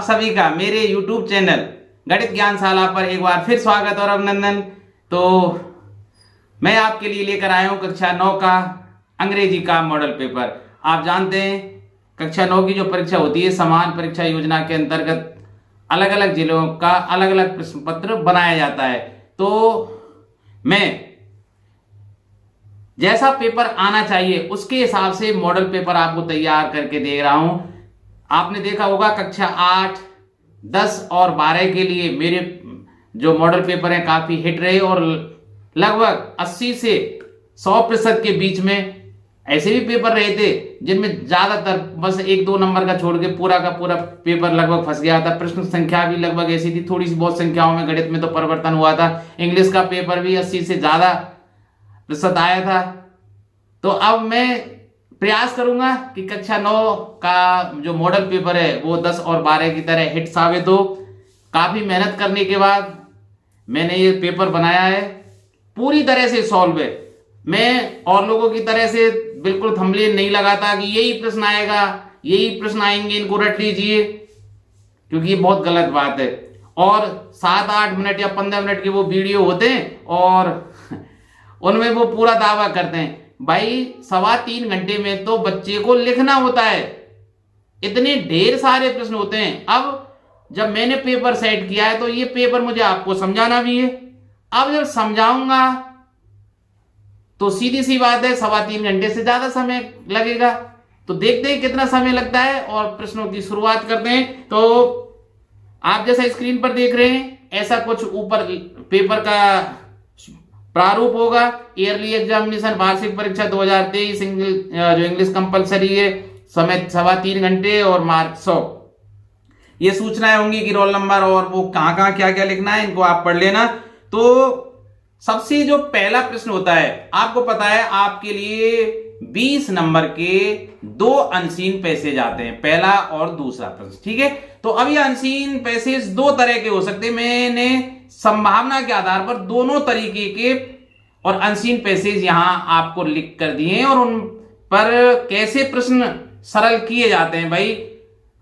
सभी का मेरे YouTube चैनल गणित ज्ञानशाला पर एक बार फिर स्वागत और अभिनंदन। तो मैं आपके लिए लेकर आया हूं कक्षा 9 का अंग्रेजी का मॉडल पेपर। आप जानते हैं कक्षा 9 की जो परीक्षा होती है समान परीक्षा योजना के अंतर्गत अलग अलग जिलों का अलग अलग प्रश्न पत्र बनाया जाता है। तो मैं जैसा पेपर आना चाहिए उसके हिसाब से मॉडल पेपर आपको तैयार करके दे रहा हूं। आपने देखा होगा कक्षा 8, 10 और 12 के लिए मेरे जो मॉडल पेपर हैं काफी हिट रहे और लगभग 80 से 100% के बीच में ऐसे भी पेपर रहे थे जिनमें ज्यादातर बस 1-2 नंबर का छोड़ के पूरा का पूरा पेपर लगभग फंस गया था। प्रश्न संख्या भी लगभग ऐसी थी, थोड़ी सी बहुत संख्याओं में गणित में तो परिवर्तन हुआ था। इंग्लिश का पेपर भी 80 से ज्यादा प्रतिशत आया था। तो अब मैं प्रयास करूंगा कि कक्षा 9 का जो मॉडल पेपर है वो 10 और 12 की तरह हिट साबित हो। काफी मेहनत करने के बाद मैंने ये पेपर बनाया है, पूरी तरह से सॉल्व है। मैं और लोगों की तरह से बिल्कुल थंबनेल नहीं लगाता कि यही प्रश्न आएगा, यही प्रश्न आएंगे, इनको रट लीजिए, क्योंकि ये बहुत गलत बात है। और 7-8 मिनट या 15 मिनट के वो वीडियो होते हैं और उनमें वो पूरा दावा करते हैं भाई 3.25 घंटे में तो बच्चे को लिखना होता है, इतने ढेर सारे प्रश्न होते हैं। अब जब मैंने पेपर सेट किया है तो ये पेपर मुझे आपको समझाना भी है। अब जब समझाऊंगा तो सीधी सी बात है 3.25 घंटे से ज्यादा समय लगेगा। तो देखते हैं कितना समय लगता है और प्रश्नों की शुरुआत करते हैं। तो आप जैसा स्क्रीन पर देख रहे हैं ऐसा कुछ ऊपर पेपर का प्रारूप होगा। ईयरली एग्जामिनेशन वार्षिक परीक्षा 2023 जो इंग्लिश कंपलसरी है, समय 3.25 घंटे और मार्क 100। ये सूचनाएं होंगी कि रोल नंबर और वो कहां कहां क्या क्या लिखना है, इनको आप पढ़ लेना। तो सबसे जो पहला प्रश्न होता है, आपको पता है आपके लिए 20 नंबर के 2 अनसीन पैसेज आते हैं, पहला और दूसरा प्रश्न, ठीक है। तो अब ये अनसीन पैसेज 2 तरह के हो सकते हैं। मैंने संभावना के आधार पर दोनों तरीके के और अनसीन पैसेज यहां आपको लिख कर दिए हैं और उन पर कैसे प्रश्न सरल किए जाते हैं। भाई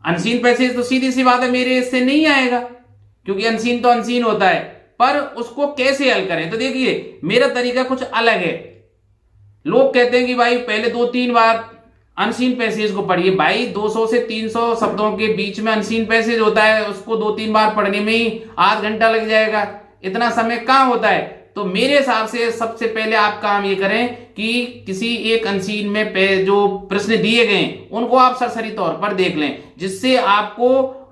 अनसीन पैसेज तो सीधी सी बात है मेरे इससे नहीं आएगा, क्योंकि अनसीन तो अनसीन होता है, पर उसको कैसे हल करें। तो देखिए मेरा तरीका कुछ अलग है। लोग कहते हैं कि भाई पहले 2-3 बार अनसीन पैसेज को पढ़िए। भाई 200 से 300 शब्दों के बीच में अनसीन पैसेज होता है, उसको 2-3 बार पढ़ने में ही आध घंटा लग जाएगा, इतना समय कहां होता है। तो मेरे हिसाब से सबसे पहले आप काम ये करें कि किसी एक अनसीन में जो प्रश्न दिए गए उनको आप सरसरी तौर पर देख लें, जिससे आपको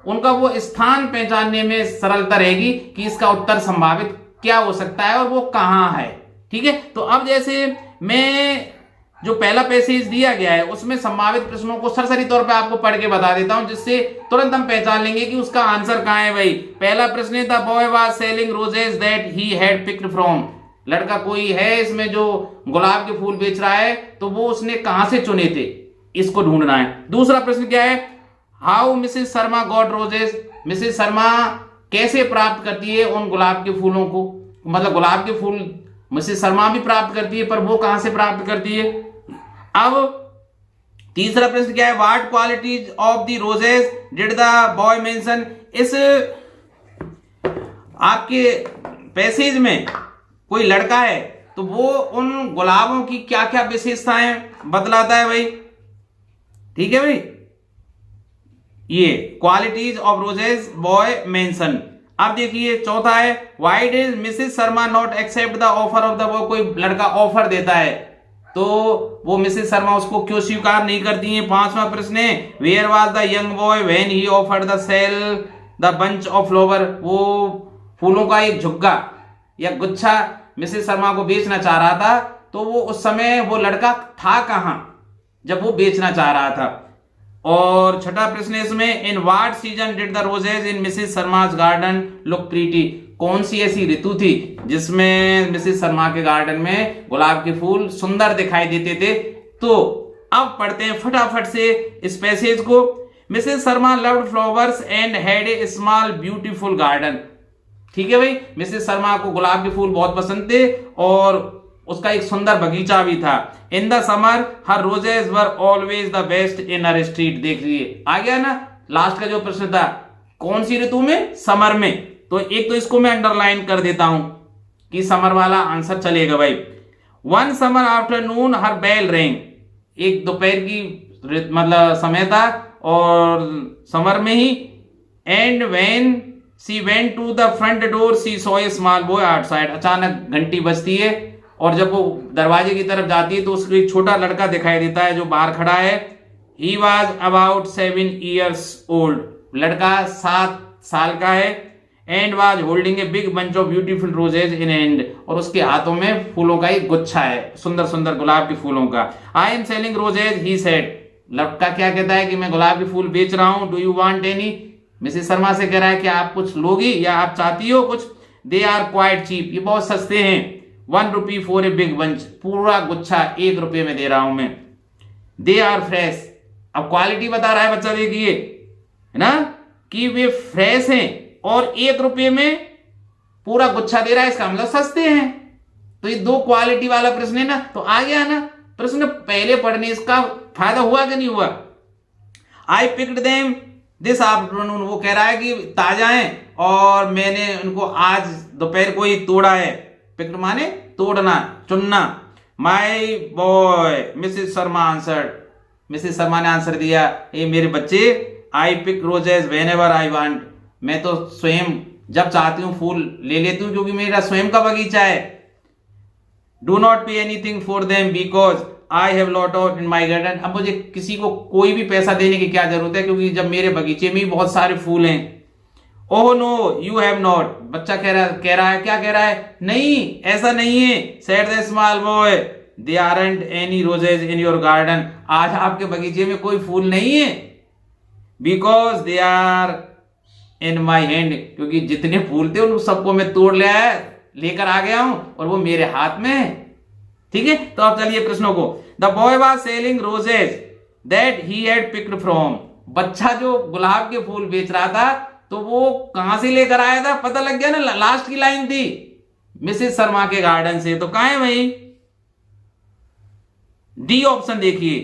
उनका वो स्थान पहचानने में सरलता रहेगी कि इसका उत्तर संभावित क्या हो सकता है और वो कहां है, ठीक है। तो अब जैसे मैं जो पहला पैसेज दिया गया है उसमें संभावित प्रश्नों को सरसरी तौर पे आपको पढ़ के बता देता हूं, जिससे तुरंत हम पहचान लेंगे कि उसका आंसर कहां है। भाई पहला प्रश्न था, boy was selling roses that he had picked from. लड़का कोई है इसमें जो गुलाब के फूल बेच रहा है, तो वो उसने कहां से चुने थे, इसको ढूंढना है। दूसरा प्रश्न क्या है, how Mrs Sharma got roses. Mrs Sharma कैसे प्राप्त करती है उन गुलाब के फूलों को, मतलब गुलाब के फूल मिसेस शर्मा भी प्राप्त करती है, पर वो कहां से प्राप्त करती है। अब तीसरा प्रश्न क्या है, what qualities of the roses did the boy mention. इस आपके पैसेज में कोई लड़का है तो वो उन गुलाबों की क्या क्या विशेषताएं बतलाता है भाई, ठीक है भाई। ये qualities of roses boy mention. अब देखिए चौथा है, why did Mrs Sharma not accept the offer of the boy. कोई लड़का ऑफर देता है तो वो मिसेस शर्मा उसको क्यों स्वीकार नहीं करती है। 5वां प्रश्न है, where was the young boy when he offered the sell the bunch of flower. वो फूलों का एक झुग्गा या गुच्छा मिसेस शर्मा को बेचना चाह रहा था, तो वो उस समय वो लड़का था कहां जब वो बेचना चाह रहा था। और छठा प्रश्न है इसमें, in what season did the roses in Mrs Sharma's garden look pretty. कौन सी ऐसी ऋतु थी जिसमें मिसेस शर्मा के गार्डन में गुलाब के फूल सुंदर दिखाई देते थे। तो अब पढ़ते हैं फटाफट से इस पैसेज को। Mrs Sharma loved flowers and had a small beautiful garden, ठीक है भाई। मिसेस शर्मा को गुलाब के फूल बहुत पसंद थे और उसका एक सुंदर बगीचा भी था। In the summer her roses were always the best in her street. देख लीजिए आ गया ना लास्ट का जो प्रश्न था, कौन सी ऋतु में? समर में। तो एक तो इसको मैं अंडरलाइन कर देता हूं कि समर वाला आंसर चलेगा भाई। One summer afternoon her bell ring, एक दोपहर की मतलब समय था और समर में ही। And when she went to the front door she saw a small boy outside, अचानक घंटी बजती है और जब वो दरवाजे की तरफ जाती है तो उसको एक छोटा लड़का दिखाई देता है जो बाहर खड़ा है। He was about 7 years old, लड़का 7 साल का है। And was holding a big bunch of beautiful roses in hand, और उसके हाथों में फूलों का एक गुच्छा है, सुंदर सुंदर गुलाब के फूलों का। I am selling roses he said, लड़का क्या कहता है कि मैं गुलाब के फूल बेच रहा हूं। Do you want any, Mrs Sharma से कह रहा है कि आप कुछ लोगी या आप चाहती हो कुछ। दे आर क्वाइट चीप, ये बहुत सस्ते हैं। 1 rupee for a big bunch, पूरा गुच्छा 1 रुपये में दे रहा हूं मैं। दे आर फ्रेश, अब क्वालिटी बता रहा है बच्चा, देखिए है ना कि वे फ्रेश हैं और 1 रुपये में पूरा गुच्छा दे रहा है, इसका मतलब सस्ते हैं। तो ये 2 क्वालिटी वाला प्रश्न है ना, तो आ गया ना प्रश्न। पहले पढ़ने इसका फायदा हुआ कि नहीं हुआ? I picked them this afternoon, वो कह रहा है कि ताजा है और मैंने उनको आज दोपहर को ही तोड़ा है। पिक्ड माने तोड़ना, चुनना। My boy Mrs Sharma answered, Mrs Sharma ने आंसर दिया, ए मेरे बच्चे, I pick roses whenever I want, मैं तो स्वयं जब चाहती हूँ फूल ले लेती हूँ क्योंकि मेरा स्वयं का बगीचा है। Do not pay anything for them because I have lot of in my garden, अब मुझे किसी को कोई भी पैसा देने की क्या जरूरत है क्योंकि जब मेरे बगीचे में ही बहुत सारे फूल हैं। Oh no you have not, बच्चा कह रहा है क्या कह रहा है? नहीं, ऐसा नहीं है। Said the small boy, they aren't any roses in your garden, आज आपके बगीचे में कोई फूल नहीं है। Because they are in my hand, क्योंकि जितने फूल थे उन सबको मैं तोड़ लेकर आ गया हूं और वो मेरे हाथ में है। ठीक है, तो अब चलिए प्रश्नों को। The boy was selling roses that he had picked from, बच्चा जो गुलाब के फूल बेच रहा था तो वो कहां से लेकर आया था? पता लग गया ना, लास्ट की लाइन थी मिसेस शर्मा के गार्डन से। तो कहां है भाई? डी ऑप्शन देखिए,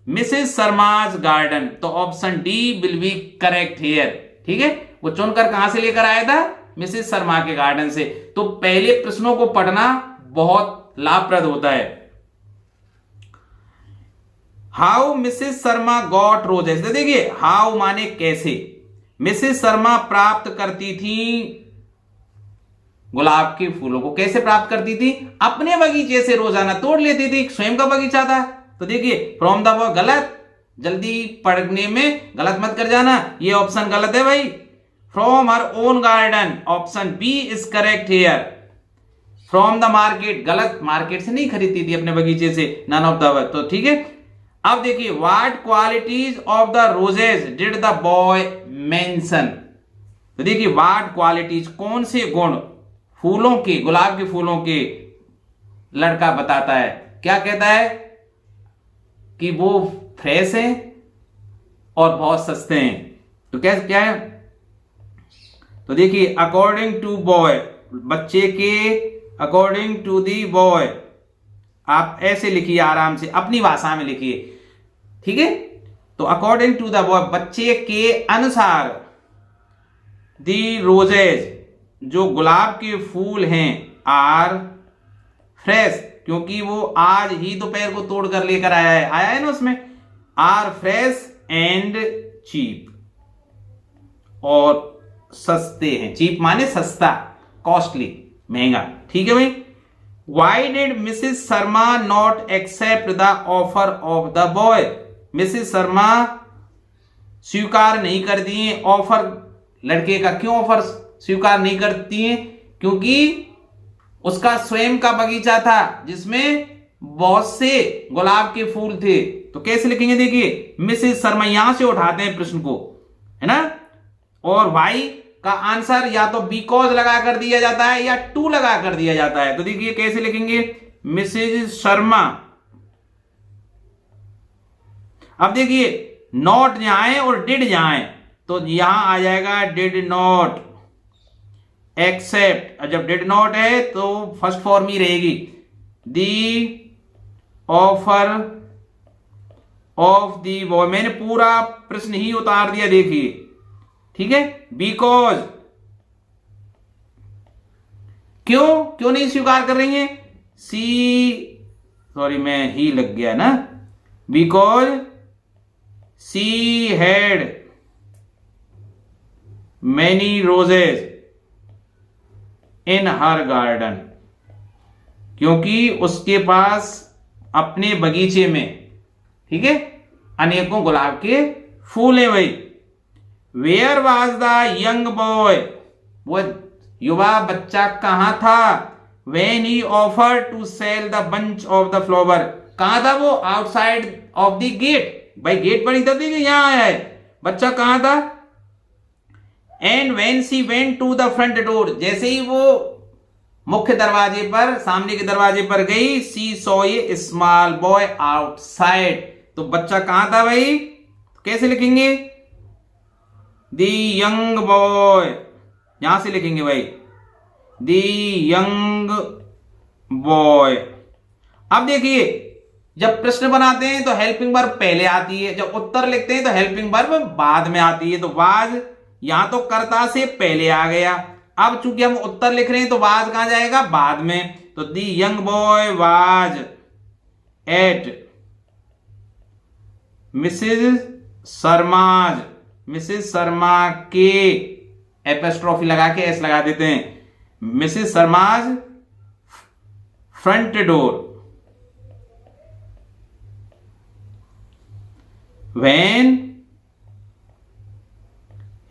मिसेस शर्माज गार्डन, तो option D will be correct here. ठीक है, वो चुनकर कहां से लेकर आया था? मिसेस शर्मा के गार्डन से। तो पहले प्रश्नों को पढ़ना बहुत लाभप्रद होता है। How Mrs Sharma got roses, देखिए हाउ माने कैसे, मिसेस शर्मा प्राप्त करती थी गुलाब के फूलों को। कैसे प्राप्त करती थी? अपने बगीचे से रोजाना तोड़ लेती थी, स्वयं का बगीचा था। तो देखिए फ्रॉम द बॉय गलत, जल्दी पढ़ने में गलत मत कर जाना, ये ऑप्शन गलत है भाई। From her own garden, option B is correct here. From the market, गलत, मार्केट से नहीं खरीदती थी अपने बगीचे से, नन ऑफ द। तो ठीक है, अब देखिए what qualities of the roses did the boy mention, तो देखिए व्हाट क्वालिटीज, कौन से गुण फूलों के, गुलाब के फूलों के लड़का बताता है। क्या कहता है? कि वो फ्रेश हैं और बहुत सस्ते हैं। तो क्या है? तो देखिए अकॉर्डिंग टू बॉय, बच्चे के अकॉर्डिंग टू दी बॉय, आप ऐसे लिखिए आराम से, अपनी भाषा में लिखिए। ठीक है, तो अकॉर्डिंग टू द बॉय, बच्चे के अनुसार, दी रोजेज, जो गुलाब के फूल हैं, आर फ्रेश, क्योंकि वो आज ही दोपहर को तोड़ कर लेकर आया है ना उसमें, आर फ्रेश एंड चीप, और सस्ते हैं। चीप माने सस्ता, कॉस्टली, महंगा। ठीक है भाई। Why did Mrs Sharma not accept the offer of the boy, Mrs Sharma स्वीकार नहीं कर दिए ऑफर लड़के का। क्यों ऑफर स्वीकार नहीं करती हैं? क्योंकि उसका स्वयं का बगीचा था जिसमें बहुत से गुलाब के फूल थे। तो कैसे लिखेंगे? देखिए मिसेस शर्मा, यहां से उठाते हैं प्रश्न को, है ना, और वाई का आंसर या तो बिकॉज लगा कर दिया जाता है या टू लगा कर दिया जाता है। तो देखिए कैसे लिखेंगे, मिसेस शर्मा। अब देखिए नॉट यहां है और डिड यहां है, तो यहां आ जाएगा डिड नॉट एक्सेप्ट। जब डिड नॉट है तो फर्स्ट फॉर्म ही रहेगी, the offer of the boy. मैंने पूरा प्रश्न ही उतार दिया, देखिए। ठीक है, बिकॉज, क्यों नहीं स्वीकार कर रही है? सॉरी मैं ही लग गया ना, because she had many roses in her garden, क्योंकि उसके पास अपने बगीचे में, ठीक है, अनेकों गुलाब के फूल हैं भाई। Where was the young boy, वो युवा बच्चा कहां था? When he offer to sell the bunch of the flower, कहां था वो? आउटसाइड ऑफ द गेट, भाई गेट पर ही था, देखिए यहां आया है, बच्चा कहां था? And when she went to the front door, जैसे ही वो मुख्य दरवाजे पर, सामने के दरवाजे पर गई, she saw a small boy outside, तो बच्चा कहां था भाई? कैसे लिखेंगे? द यंग बॉय, यहां से लिखेंगे भाई, द यंग बॉय। अब देखिए, जब प्रश्न बनाते हैं तो हेल्पिंग वर्ब पहले आती है, जब उत्तर लिखते हैं तो हेल्पिंग वर्ब बाद में आती है। तो वाज यहां तो कर्ता से पहले आ गया, अब चूंकि हम उत्तर लिख रहे हैं तो वाज कहां जाएगा? बाद में। तो the young boy was at Mrs Sharma's, Mrs Sharma के, एपोस्ट्रोफी लगा के एस लगा देते हैं, Mrs Sharma's front door when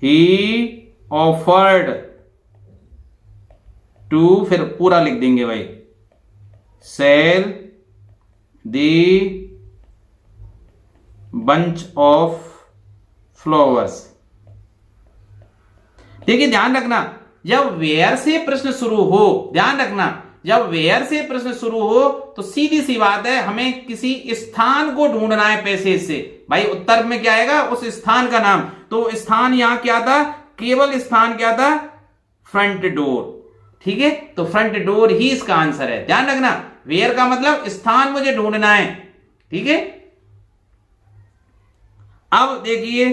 he offered to, फिर पूरा लिख देंगे भाई, sell the bunch of flowers. देखिए ध्यान रखना, जब वेयर से प्रश्न शुरू हो, ध्यान रखना, जब वेयर से प्रश्न शुरू हो तो सीधी सी बात है, हमें किसी स्थान को ढूंढना है पैसेज से। भाई उत्तर में क्या आएगा? उस स्थान का नाम। तो स्थान यहां क्या था? केवल स्थान क्या था? फ्रंट डोर, ठीक है, तो फ्रंट डोर ही इसका आंसर है। ध्यान रखना, वेयर का मतलब स्थान मुझे ढूंढना है, ठीक है। अब देखिए,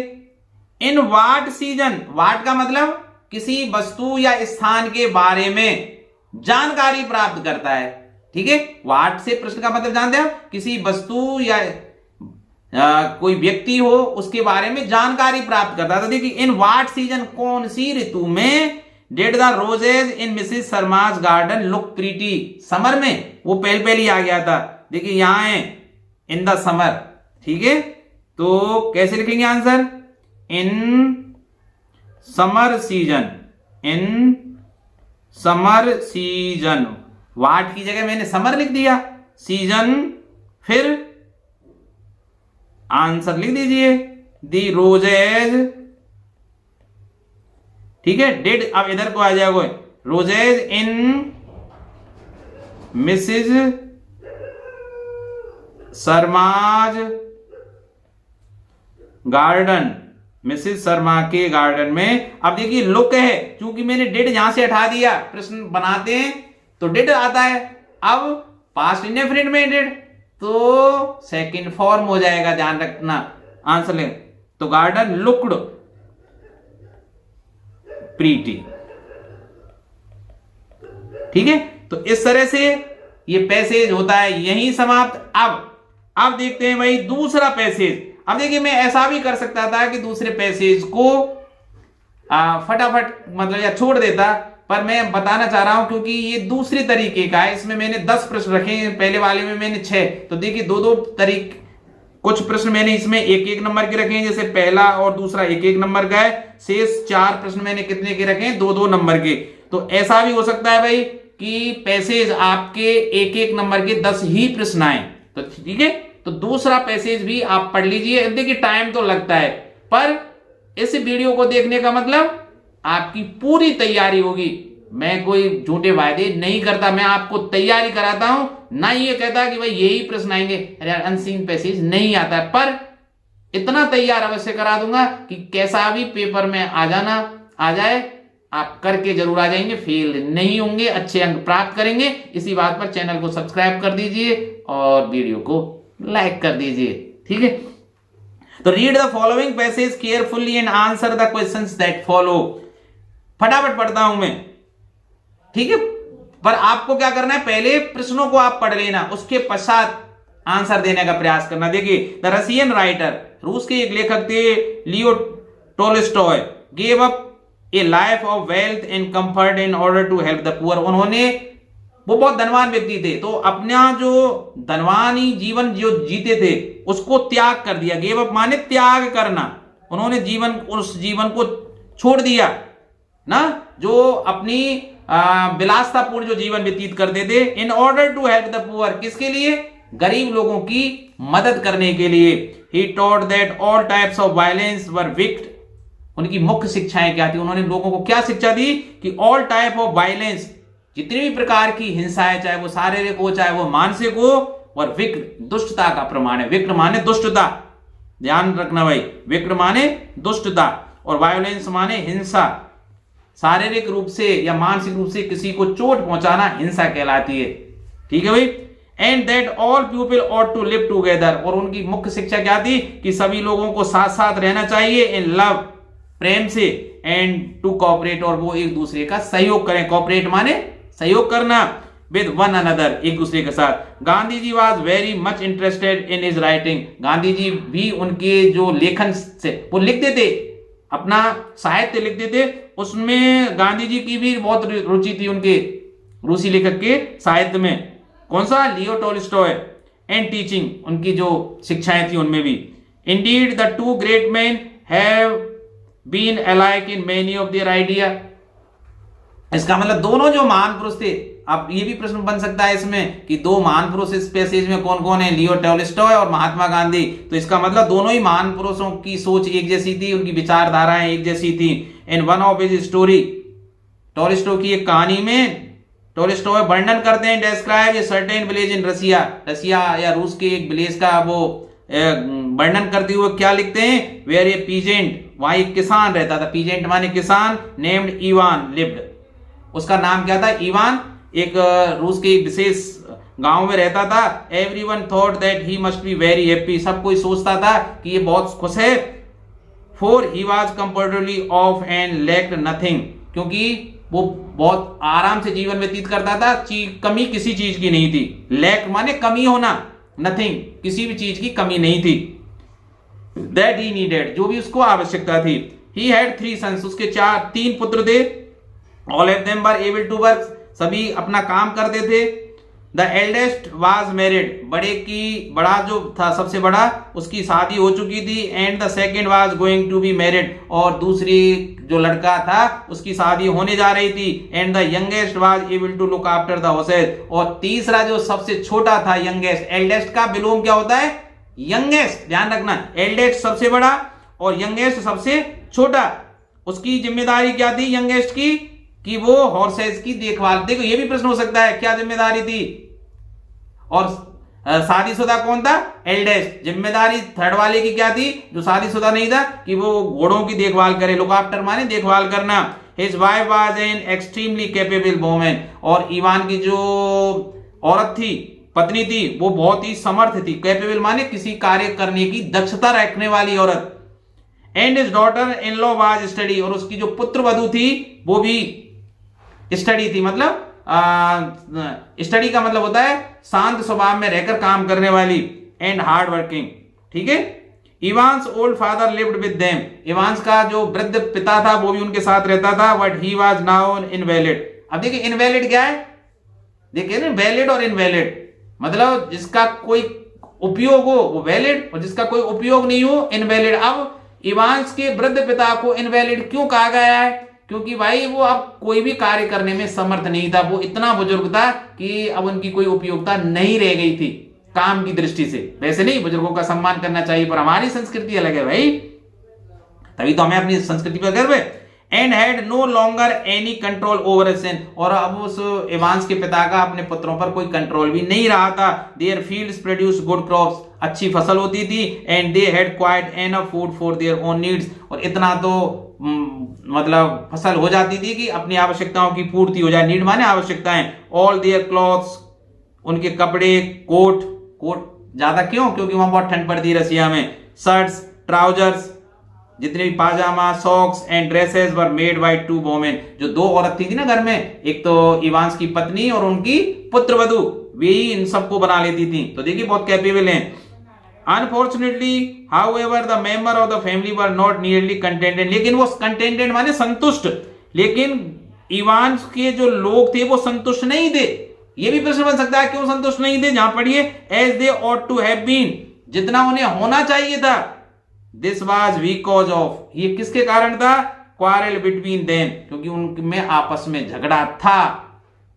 इन वाट सीजन, वाट का मतलब किसी वस्तु या स्थान के बारे में जानकारी प्राप्त करता है, ठीक है। वाट से प्रश्न का मतलब जानते हैं, किसी वस्तु या कोई व्यक्ति हो उसके बारे में जानकारी प्राप्त करता है। तो देखिए, इन वाट सीजन, कौन सी ऋतु में did the roses in Mrs Sharma's garden look pretty, summer में, वो पहले ही आ गया था। देखिए यहां है इन द समर, ठीक है, तो कैसे लिखेंगे answer? In summer season, in summer season, what की जगह मैंने समर लिख दिया, सीजन फिर आंसर लिख दीजिए, दी रोजेज, ठीक है, डिड, अब इधर को आ जाएगा, roses in Mrs Sharma's garden, Mrs Sharma के गार्डन में। अब देखिए लुक है, क्योंकि मैंने डिड यहां से हटा दिया, प्रश्न बनाते हैं तो डिड आता है, अब पास्ट इंडेफिनिट में डिड, तो सेकंड फॉर्म हो जाएगा, ध्यान रखना आंसर ले। तो गार्डन लुक्ड प्रीटी, ठीक है। तो इस तरह से ये पैसेज होता है यहीं समाप्त। अब देखते हैं भाई दूसरा पैसेज। अब देखिए, मैं ऐसा भी कर सकता था कि दूसरे पैसेज को फटाफट मतलब या छोड़ देता, पर मैं बताना चाह रहा हूं क्योंकि ये दूसरे तरीके का है। इसमें मैंने 10 प्रश्न रखे हैं, पहले वाले में मैंने 6, तो देखिए दो तरीके, कुछ प्रश्न मैंने इसमें 1-1 नंबर के रखे हैं, जैसे पहला और दूसरा 1-1 नंबर का है, शेष 4 प्रश्न मैंने कितने के रखे हैं? 2-2 नंबर के। तो ऐसा भी हो सकता है भाई कि पैसेज आपके 1-1 नंबर के 10 ही प्रश्न आए, तो ठीक है। तो दूसरा पैसेज भी आप पढ़ लीजिए। देखिए टाइम तो लगता है, पर इस वीडियो को देखने का मतलब आपकी पूरी तैयारी होगी। मैं कोई झूठे वायदे नहीं करता, मैं आपको तैयारी कराता हूं, ना ये कहता कि भाई यही प्रश्न आएंगे, अरे यार अनसीन पैसेज नहीं आता है, पर इतना तैयार अवश्य करा दूंगा कि कैसा भी पेपर में आ जाए, आप करके जरूर आ जाएंगे, फेल नहीं होंगे, अच्छे अंक प्राप्त करेंगे। इसी बात पर चैनल को सब्सक्राइब कर दीजिए और वीडियो को लाइक कर दीजिए, ठीक है। तो read the following passage carefully and answer the questions that follow. फटाफट पढ़ता हूं मैं, ठीक है, पर आपको क्या करना है, पहले प्रश्नों को आप पढ़ लेना, उसके पश्चात आंसर देने का प्रयास करना। देखिए, द रशियन राइटर, रूस के एक लेखक थे Leo Tolstoy, gave up a life of wealth and comfort in order to help the poor. उन्होंने, वो बहुत धनवान व्यक्ति थे, तो अपना जो धनवानी जीवन जो जीते थे उसको त्याग कर दिया। गेव अप माने त्याग करना, उन्होंने जीवन, उस जीवन को छोड़ दिया ना, जो अपनी विलासतापूर्ण जो जीवन व्यतीत करते थे, in order to help the poor, किसके लिए, गरीब लोगों की मदद करने के लिए। He taught that all types of violence were wicked, उनकी मुख्य शिक्षाएं क्या थी, उन्होंने लोगों को क्या शिक्षा दी कि ऑल टाइप ऑफ वायलेंस, जितनी भी प्रकार की हिंसा है, चाहे वो शारीरिक हो चाहे वो मानसिक हो, और विक्ट दुष्टता का प्रमाण है। विक्ट माने दुष्टता, ध्यान रखना भाई, विक्ट माने दुष्टता और वायोलेंस माने हिंसा, शारीरिक रूप से या मानसिक रूप से किसी को चोट पहुंचाना हिंसा कहलाती है, ठीक है भाई। And that all people ought to live together, और उनकी मुख्य शिक्षा क्या थी कि सभी लोगों को साथ साथ रहना चाहिए, इन लव, प्रेम से, एंड टू कोऑपरेट, और वो एक दूसरे का सहयोग करें। कोऑपरेट माने सहयोग करना, विद वन अनदर, एक दूसरे के साथ। Gandhi ji was very much interested in his writing, Gandhi ji भी उनके जो लेखन से, वो लिखते थे, अपना साहित्य लिखते थे, उसमें गांधी जी की भी बहुत रुचि थी, उनके रूसी लेखक के साहित्य में। कौन सा, लियो टोल्स्टॉय। एंड टीचिंग, उनकी जो शिक्षाएं थी उनमें भी। Indeed the two great man have been alike in many of their idea, इसका मतलब दोनों जो महान पुरुष थे, अब ये भी प्रश्न बन सकता है इसमें कि दो महान पुरुष इस पैसेज में कौन कौन है, लियो टोल्स्टॉय और महात्मा गांधी, तो इसका मतलब दोनों ही महान पुरुषों की सोच एक जैसी थी, उनकी विचारधाराएं एक जैसी थी। In one of his story, Tolstoy की एक कहानी में टोल्स्टॉय वर्णन करते हैं, describe a certain village in Russia, Russia या रूस के एक विलेज का वो वर्णन करते हुए क्या लिखते हैं, वेयर ए पीजेंट, वहां एक किसान रहता था, पीजेंट माने किसान, नेम्ड इवान लिव्ड, उसका नाम क्या था, इवान, एक रूस के एक विशेष गांव में रहता था। Everyone thought that he must be very happy, सब कोई सोचता था कि ये बहुत खुश है। For he was comfortably of and lacked nothing, क्योंकि वो बहुत आराम से जीवन व्यतीत करता था, कमी किसी चीज की नहीं थी। लैक माने कमी होना, नथिंग, किसी भी चीज की कमी नहीं थी। दैट ही नीडेड, जो भी उसको आवश्यकता थी। ही हैड 3 सन्स, उसके 3 पुत्र थे। All of them were able to work, सभी अपना काम करते थे। द एल्डेस्ट वाज मैरिड, बड़ा जो था सबसे बड़ा, उसकी शादी हो चुकी थी। And the second was going to be married, और दूसरी जो लड़का था उसकी शादी होने जा रही थी। And the youngest was able to look after the houses, और तीसरा जो सबसे छोटा था, यंगेस्ट, एल्डेस्ट का विलोम क्या होता है, यंगेस्ट, ध्यान रखना, एल्डेस्ट सबसे बड़ा और यंगेस्ट सबसे छोटा। उसकी जिम्मेदारी क्या थी यंगेस्ट की, कि वो हॉर्सेस की देखभाल। देखो ये भी प्रश्न हो सकता है, क्या जिम्मेदारी थी, और शादीशुदा कौन था, एल्डेस्ट। जिम्मेदारी थर्ड वाले की क्या थी, जो शादीशुदा नहीं था, कि वो घोड़ों की देखभाल करे, लुक आफ्टर माने देखभाल करना। His wife was an extremely capable woman, और इवान की जो औरत थी, पत्नी थी, वो बहुत ही समर्थ थी। कैपेबल माने किसी कार्य करने की दक्षता रखने वाली औरत। And his daughter in law was study, और उसकी जो पुत्र वधू थी वो भी स्टडी थी, मतलब स्टडी का मतलब होता है शांत स्वभाव में रहकर काम करने वाली। एंड हार्ड वर्किंग, ठीक है। Evans old father lived with them, Evans का जो वृद्ध पिता था वो भी उनके साथ रहता था। But he was now invalid. अब देखिए इनवैलिड क्या है, देखिए ना, वैलिड और इनवैलिड, मतलब जिसका कोई उपयोग हो वो वैलिड, और जिसका कोई उपयोग नहीं हो इनवैलिड। अब इवान्स के वृद्ध पिता को इनवैलिड क्यों कहा गया है, क्योंकि भाई वो अब कोई भी कार्य करने में समर्थ नहीं था, वो इतना बुजुर्ग था कि अब उनकी कोई उपयोगिता नहीं रह गई थी काम की दृष्टि से। वैसे नहीं, बुजुर्गों का सम्मान करना चाहिए, पर हमारी संस्कृति अलग है भाई, तभी तो हमें अपनी संस्कृति पर गर्व है। And had no longer any control over his son, और अब उस इवान्स के पिता का अपने पुत्रों पर कोई कंट्रोल भी नहीं रहा था। There fields produce good crops, अच्छी फसल होती थी। And they had quite enough food for their own needs, और इतना तो मतलब फसल हो जाती थी कि अपनी आवश्यकताओं की पूर्ति हो जाए। नीड माने आवश्यकताएं। ऑल देयर क्लॉथ्स, उनके कपड़े, कोट ज्यादा क्यों, क्योंकि वहां बहुत ठंड पड़ती है रसिया में। शर्ट्स ट्राउजर्स, जितने भी pyjama, socks and dresses were made by two women. जो दो औरत थी ना घर में, एक तो इवांस की पत्नी और उनकी पुत्रवधू, वे ही इन सबको बना लेती थी। तो देखिए बहुत कैपेबल हैं। Unfortunately however the member of the family were not nearly contented, लेकिन वो कंटेंटेड माने संतुष्ट, लेकिन इवांस के जो लोग थे वो संतुष्ट नहीं थे। ये भी प्रश्न बन सकता है क्यों संतुष्ट नहीं थे, जहां पढ़िए as they ought to have been, जितना उन्हें होना चाहिए था। दिस वाज बिकॉज ऑफ, ये किसके कारण था, क्वारल बिटवीन देम, क्योंकि उनमें आपस में झगड़ा था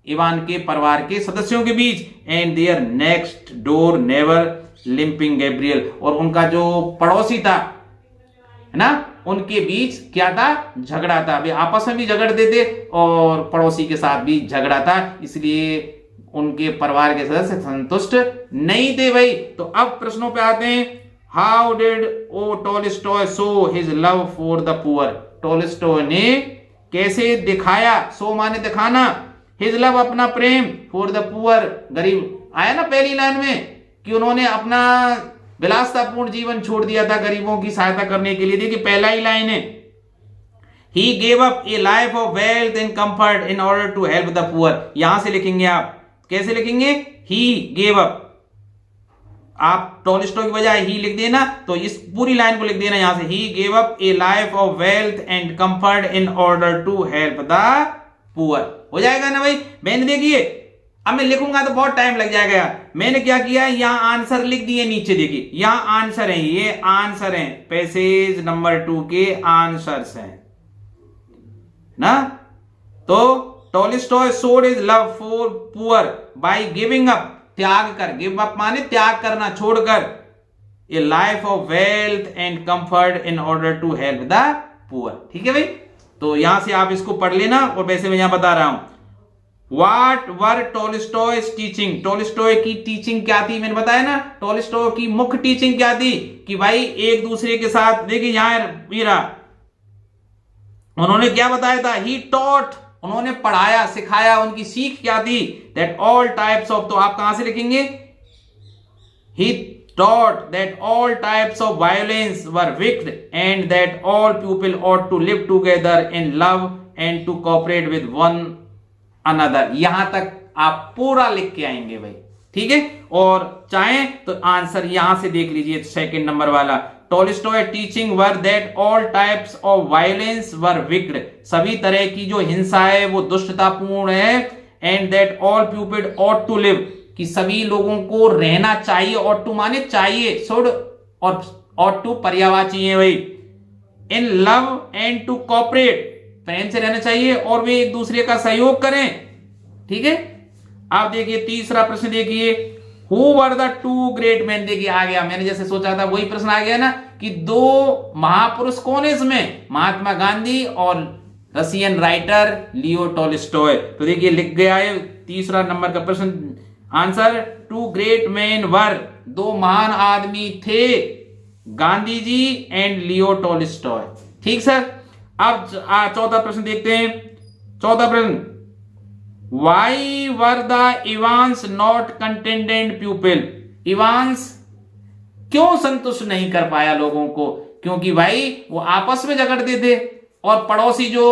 इवान के परिवार के सदस्यों के बीच। And their next door neighbour limping Gabriel, और उनका जो पड़ोसी था है ना, उनके बीच क्या था, झगड़ा था। वे आपस में भी झगड़ते थे और पड़ोसी के साथ भी झगड़ा था, इसलिए उनके परिवार के सदस्य संतुष्ट नहीं थे भाई। तो अब प्रश्नों पे आते हैं। हाउ डिड ओ Tolstoy show his love for the poor, Tolstoy ने कैसे दिखाया, शो माने दिखाना, हिज लव अपना प्रेम, फॉर द पुअर गरीब, आया ना पहली लाइन में कि उन्होंने अपना विलासतापूर्ण जीवन छोड़ दिया था गरीबों की सहायता करने के लिए। देखिए पहला ही लाइन है, he gave up a life of wealth and comfort in order to help the poor. यहां से लिखेंगे आप, कैसे लिखेंगे, ही गेव अप, आप टॉलस्टॉय की बजाय ही लिख देना, तो इस पूरी लाइन को लिख देना यहां से, he gave up a life of wealth and comfort in order to help the poor. हो जाएगा ना भाई। मैंने देखिए अब मैं लिखूंगा तो बहुत टाइम लग जाएगा। मैंने क्या किया, यहां आंसर लिख दिए नीचे, देखिए यहां आंसर है, ये आंसर है, पैसेज नंबर 2 के आंसर्स हैं ना। तो Tolstoy showed his love for poor by giving up, त्याग कर, गिव अप माने त्याग करना, छोड़कर, a life of wealth and comfort in order to help the poor. ठीक है भाई, तो यहां से आप इसको पढ़ लेना। और वैसे मैं यहां बता रहा हूं, What were Tolstoy's teaching? Tolstoy की टीचिंग क्या थी, मैंने बताया ना, टॉलस्टॉय की मुख्य टीचिंग क्या थी कि भाई एक दूसरे के साथ, देखिए यहां वीरा, उन्होंने क्या बताया था, ही टॉट, उन्होंने पढ़ाया सिखाया, उनकी सीख क्या थी, दैट ऑल टाइप्स ऑफ, तो आप कहां से लिखेंगे, ही taught that all types of violence were wicked and that all people ought to live together in love and to cooperate with one another। यहां तक आप पूरा लिख के आएंगे भाई, ठीक है। और चाहें तो आंसर यहां से देख लीजिए, सेकंड नंबर वाला, Tolstoy teaching were that all types of violence were wicked, सभी तरह की जो हिंसा है वो दुष्टतापूर्ण है, and that all people ought to live, कि सभी लोगों को रहना चाहिए, ऑट टू माने चाहिए, शुड, और ऑट टू पर्यायवाची है भाई, in love and to cooperate, प्रेम से रहना चाहिए और वे एक दूसरे का सहयोग करें। ठीक है, आप देखिए तीसरा प्रश्न देखिए, who were the two great man, देखिए आ गया, मैंने जैसे सोचा था वही प्रश्न आ गया ना, कि दो महापुरुष कौन है इसमें, महात्मा गांधी और रशियन राइटर लियो टॉलस्टॉय। तो देखिए लिख गया है तीसरा नंबर का प्रश्न, आंसर, टू ग्रेट मैन वर, दो महान आदमी थे, Gandhi ji and Leo Tolstoy. ठीक सर। अब चौथा प्रश्न देखते हैं। चौथा प्रश्न, why were the Evans not contented people, Evans क्यों संतुष्ट नहीं कर पाया लोगों को, क्योंकि भाई वो आपस में झगड़ते थे, और पड़ोसी जो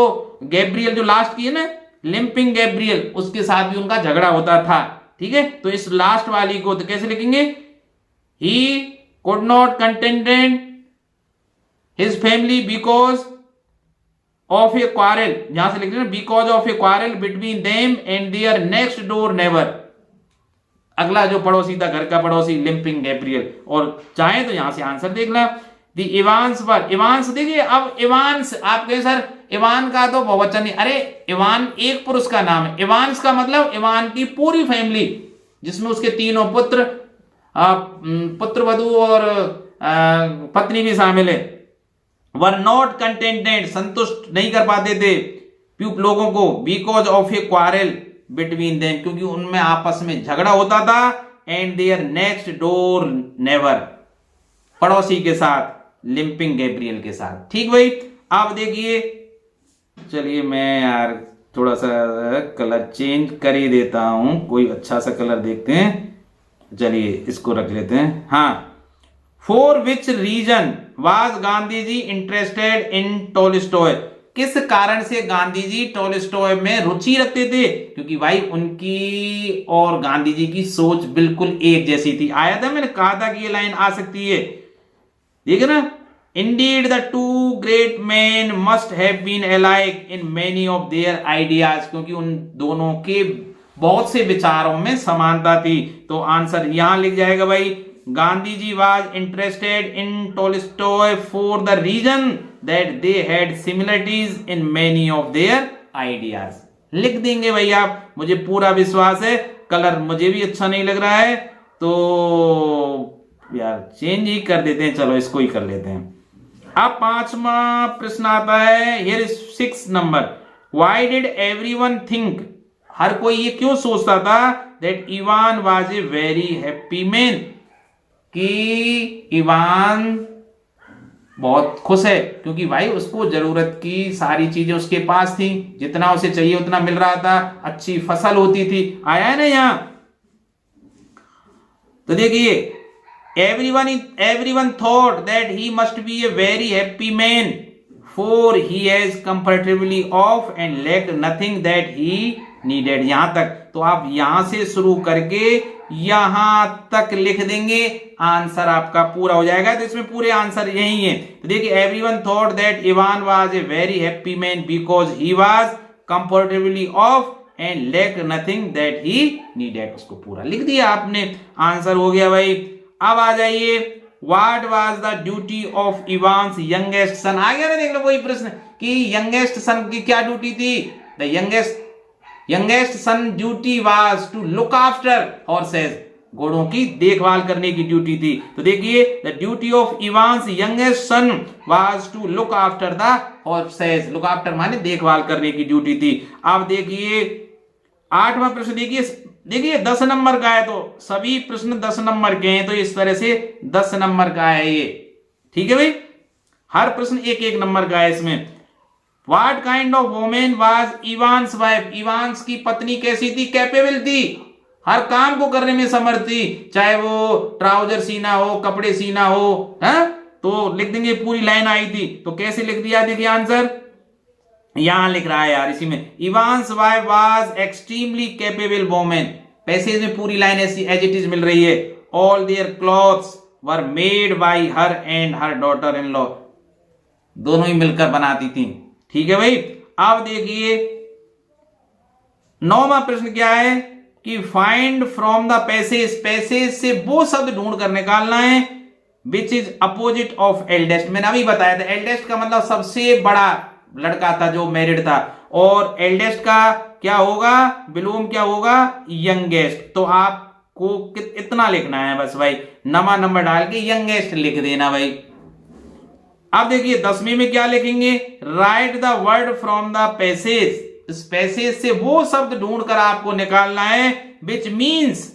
गैब्रियल जो लास्ट की है ना, लिंपिंग गैब्रियल, उसके साथ भी उनका झगड़ा होता था। ठीक है, तो इस लास्ट वाली को तो कैसे लिखेंगे, he could not contented his family because of a quarrel, यहां से लिख रहे हैं because of a quarrel between them and their next door neighbour, अगला जो पड़ोसी था, घर का पड़ोसी, लिंपिंग गैब्रियल। और चाहे तो यहां से आंसर देखना, दी इवांस पर, इवांस देखिए, अब इवांस आप कहे सर इवान का तो बहुवचन नहीं, अरे इवान एक पुरुष का नाम है, इवांस का मतलब इवान की पूरी फैमिली, जिसमें उसके तीनों पुत्र, पुत्रवधू और पत्नी भी शामिल है, वर नॉट कंटेंटेड, संतुष्ट नहीं कर पाते थे लोगों को, because of a quarrel between them, क्योंकि उनमें आपस में झगड़ा होता था, and their next door neighbour, पड़ोसी के साथ, लिंपिंग गैब्रियल के साथ। ठीक भाई, आप देखिए, चलिए मैं यार थोड़ा सा कलर चेंज कर ही देता हूं, कोई अच्छा सा कलर देखते हैं, चलिए इसको रख लेते हैं। हाँ, for which reason was Gandhi ji interested in Tolstoy? किस कारण से गांधी जी टोल्स्टॉय में रुचि रखते थे? क्योंकि भाई उनकी और गांधी जी की सोच बिल्कुल एक जैसी थी। आया था, मैंने कहा था कि ये लाइन आ सकती है, ठीक है ना। Indeed, the two great men must have been alike in many of their ideas, क्योंकि उन दोनों के बहुत से विचारों में समानता थी। तो आंसर यहां लिख जाएगा भाई, Gandhi ji was interested in Tolstoy for the reason that they had similarities in many of their ideas. लिख देंगे भाई आप, मुझे पूरा विश्वास है। कलर मुझे भी अच्छा नहीं लग रहा है तो यार चेंज ही कर देते हैं, चलो इसको ही कर लेते हैं। अब पांचवा प्रश्न आता है, here is 6 number. Why did everyone think? हर कोई ये क्यों सोचता था that Ivan was a very happy man, कि इवान बहुत खुश है? क्योंकि भाई उसको जरूरत की सारी चीजें उसके पास थी, जितना उसे चाहिए उतना मिल रहा था, अच्छी फसल होती थी। आया है ना यहां? तो देखिए, everyone thought that he must be a very happy man, for he has comfortably off and lacked nothing that he needed। यहां तक तो आप यहां से शुरू करके यहां तक लिख देंगे, आंसर आपका पूरा हो जाएगा। तो इसमें पूरे आंसर यही है। तो देखिए, everyone thought that Ivan was a very happy man because he was comfortably off and lacked nothing that he needed। उसको पूरा लिख दिया आपने, आंसर हो गया भाई। अब आ जाइए, what was the duty of Ivan's youngest son? आ गया ना, देख लो वही प्रश्न कि यंगेस्ट सन की क्या ड्यूटी थी। The youngest son duty was to look after horses, घोड़ों की देखभाल करने की ड्यूटी थी। तो देखिए, the duty of Ivan's youngest son was to look after the horses. Look after माने देखभाल करने की ड्यूटी थी। अब देखिए 8वां प्रश्न, देखिए 10 नंबर का है, तो सभी प्रश्न 10 नंबर के हैं, तो इस तरह से 10 नंबर का है ये, ठीक है भाई। हर प्रश्न एक एक नंबर का है इसमें। What kind of women was Evans wife? Evans की पत्नी कैसी थी? कैपेबल थी, हर काम को करने में समर्थ थी, चाहे वो ट्राउजर सीना हो, कपड़े सीना हो, है? तो लिख देंगे, पूरी लाइन आई थी। तो कैसे लिख दिया? देखिए आंसर यहां लिख रहा है यार इसी में, Evans wife was extremely capable women. Passage में पूरी लाइन ऐसी एज इट इज मिल रही है। All their clothes were made by her and her daughter in law, दोनों ही मिलकर बनाती थी, ठीक है भाई। अब देखिए 9वां प्रश्न क्या है कि find from the passage, passage से वो शब्द ढूंढ कर निकालना है which is opposite of eldest. मैंने अभी बताया था, एल्डेस्ट का मतलब सबसे बड़ा लड़का था जो मैरिड था, और एल्डेस्ट का क्या होगा? बिलोम क्या होगा? यंगेस्ट। तो आपको इतना लिखना है बस भाई, नमा नंबर डाल के यंगेस्ट लिख देना भाई। अब देखिए 10वीं में क्या लिखेंगे? Write the word from the passage, इस पैसेज से वो शब्द ढूंढकर आपको निकालना है which means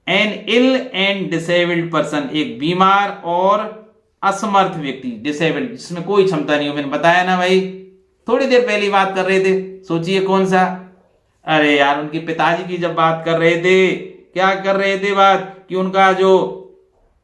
an ill and disabled person, एक बीमार और असमर्थ व्यक्ति, डिसेबल्ड, जिसमें कोई क्षमता नहीं हो। मैंने बताया ना भाई, थोड़ी देर पहले बात कर रहे थे, सोचिए कौन सा? अरे यार, उनके पिताजी की जब बात कर रहे थे, क्या कर रहे थे बात कि उनका जो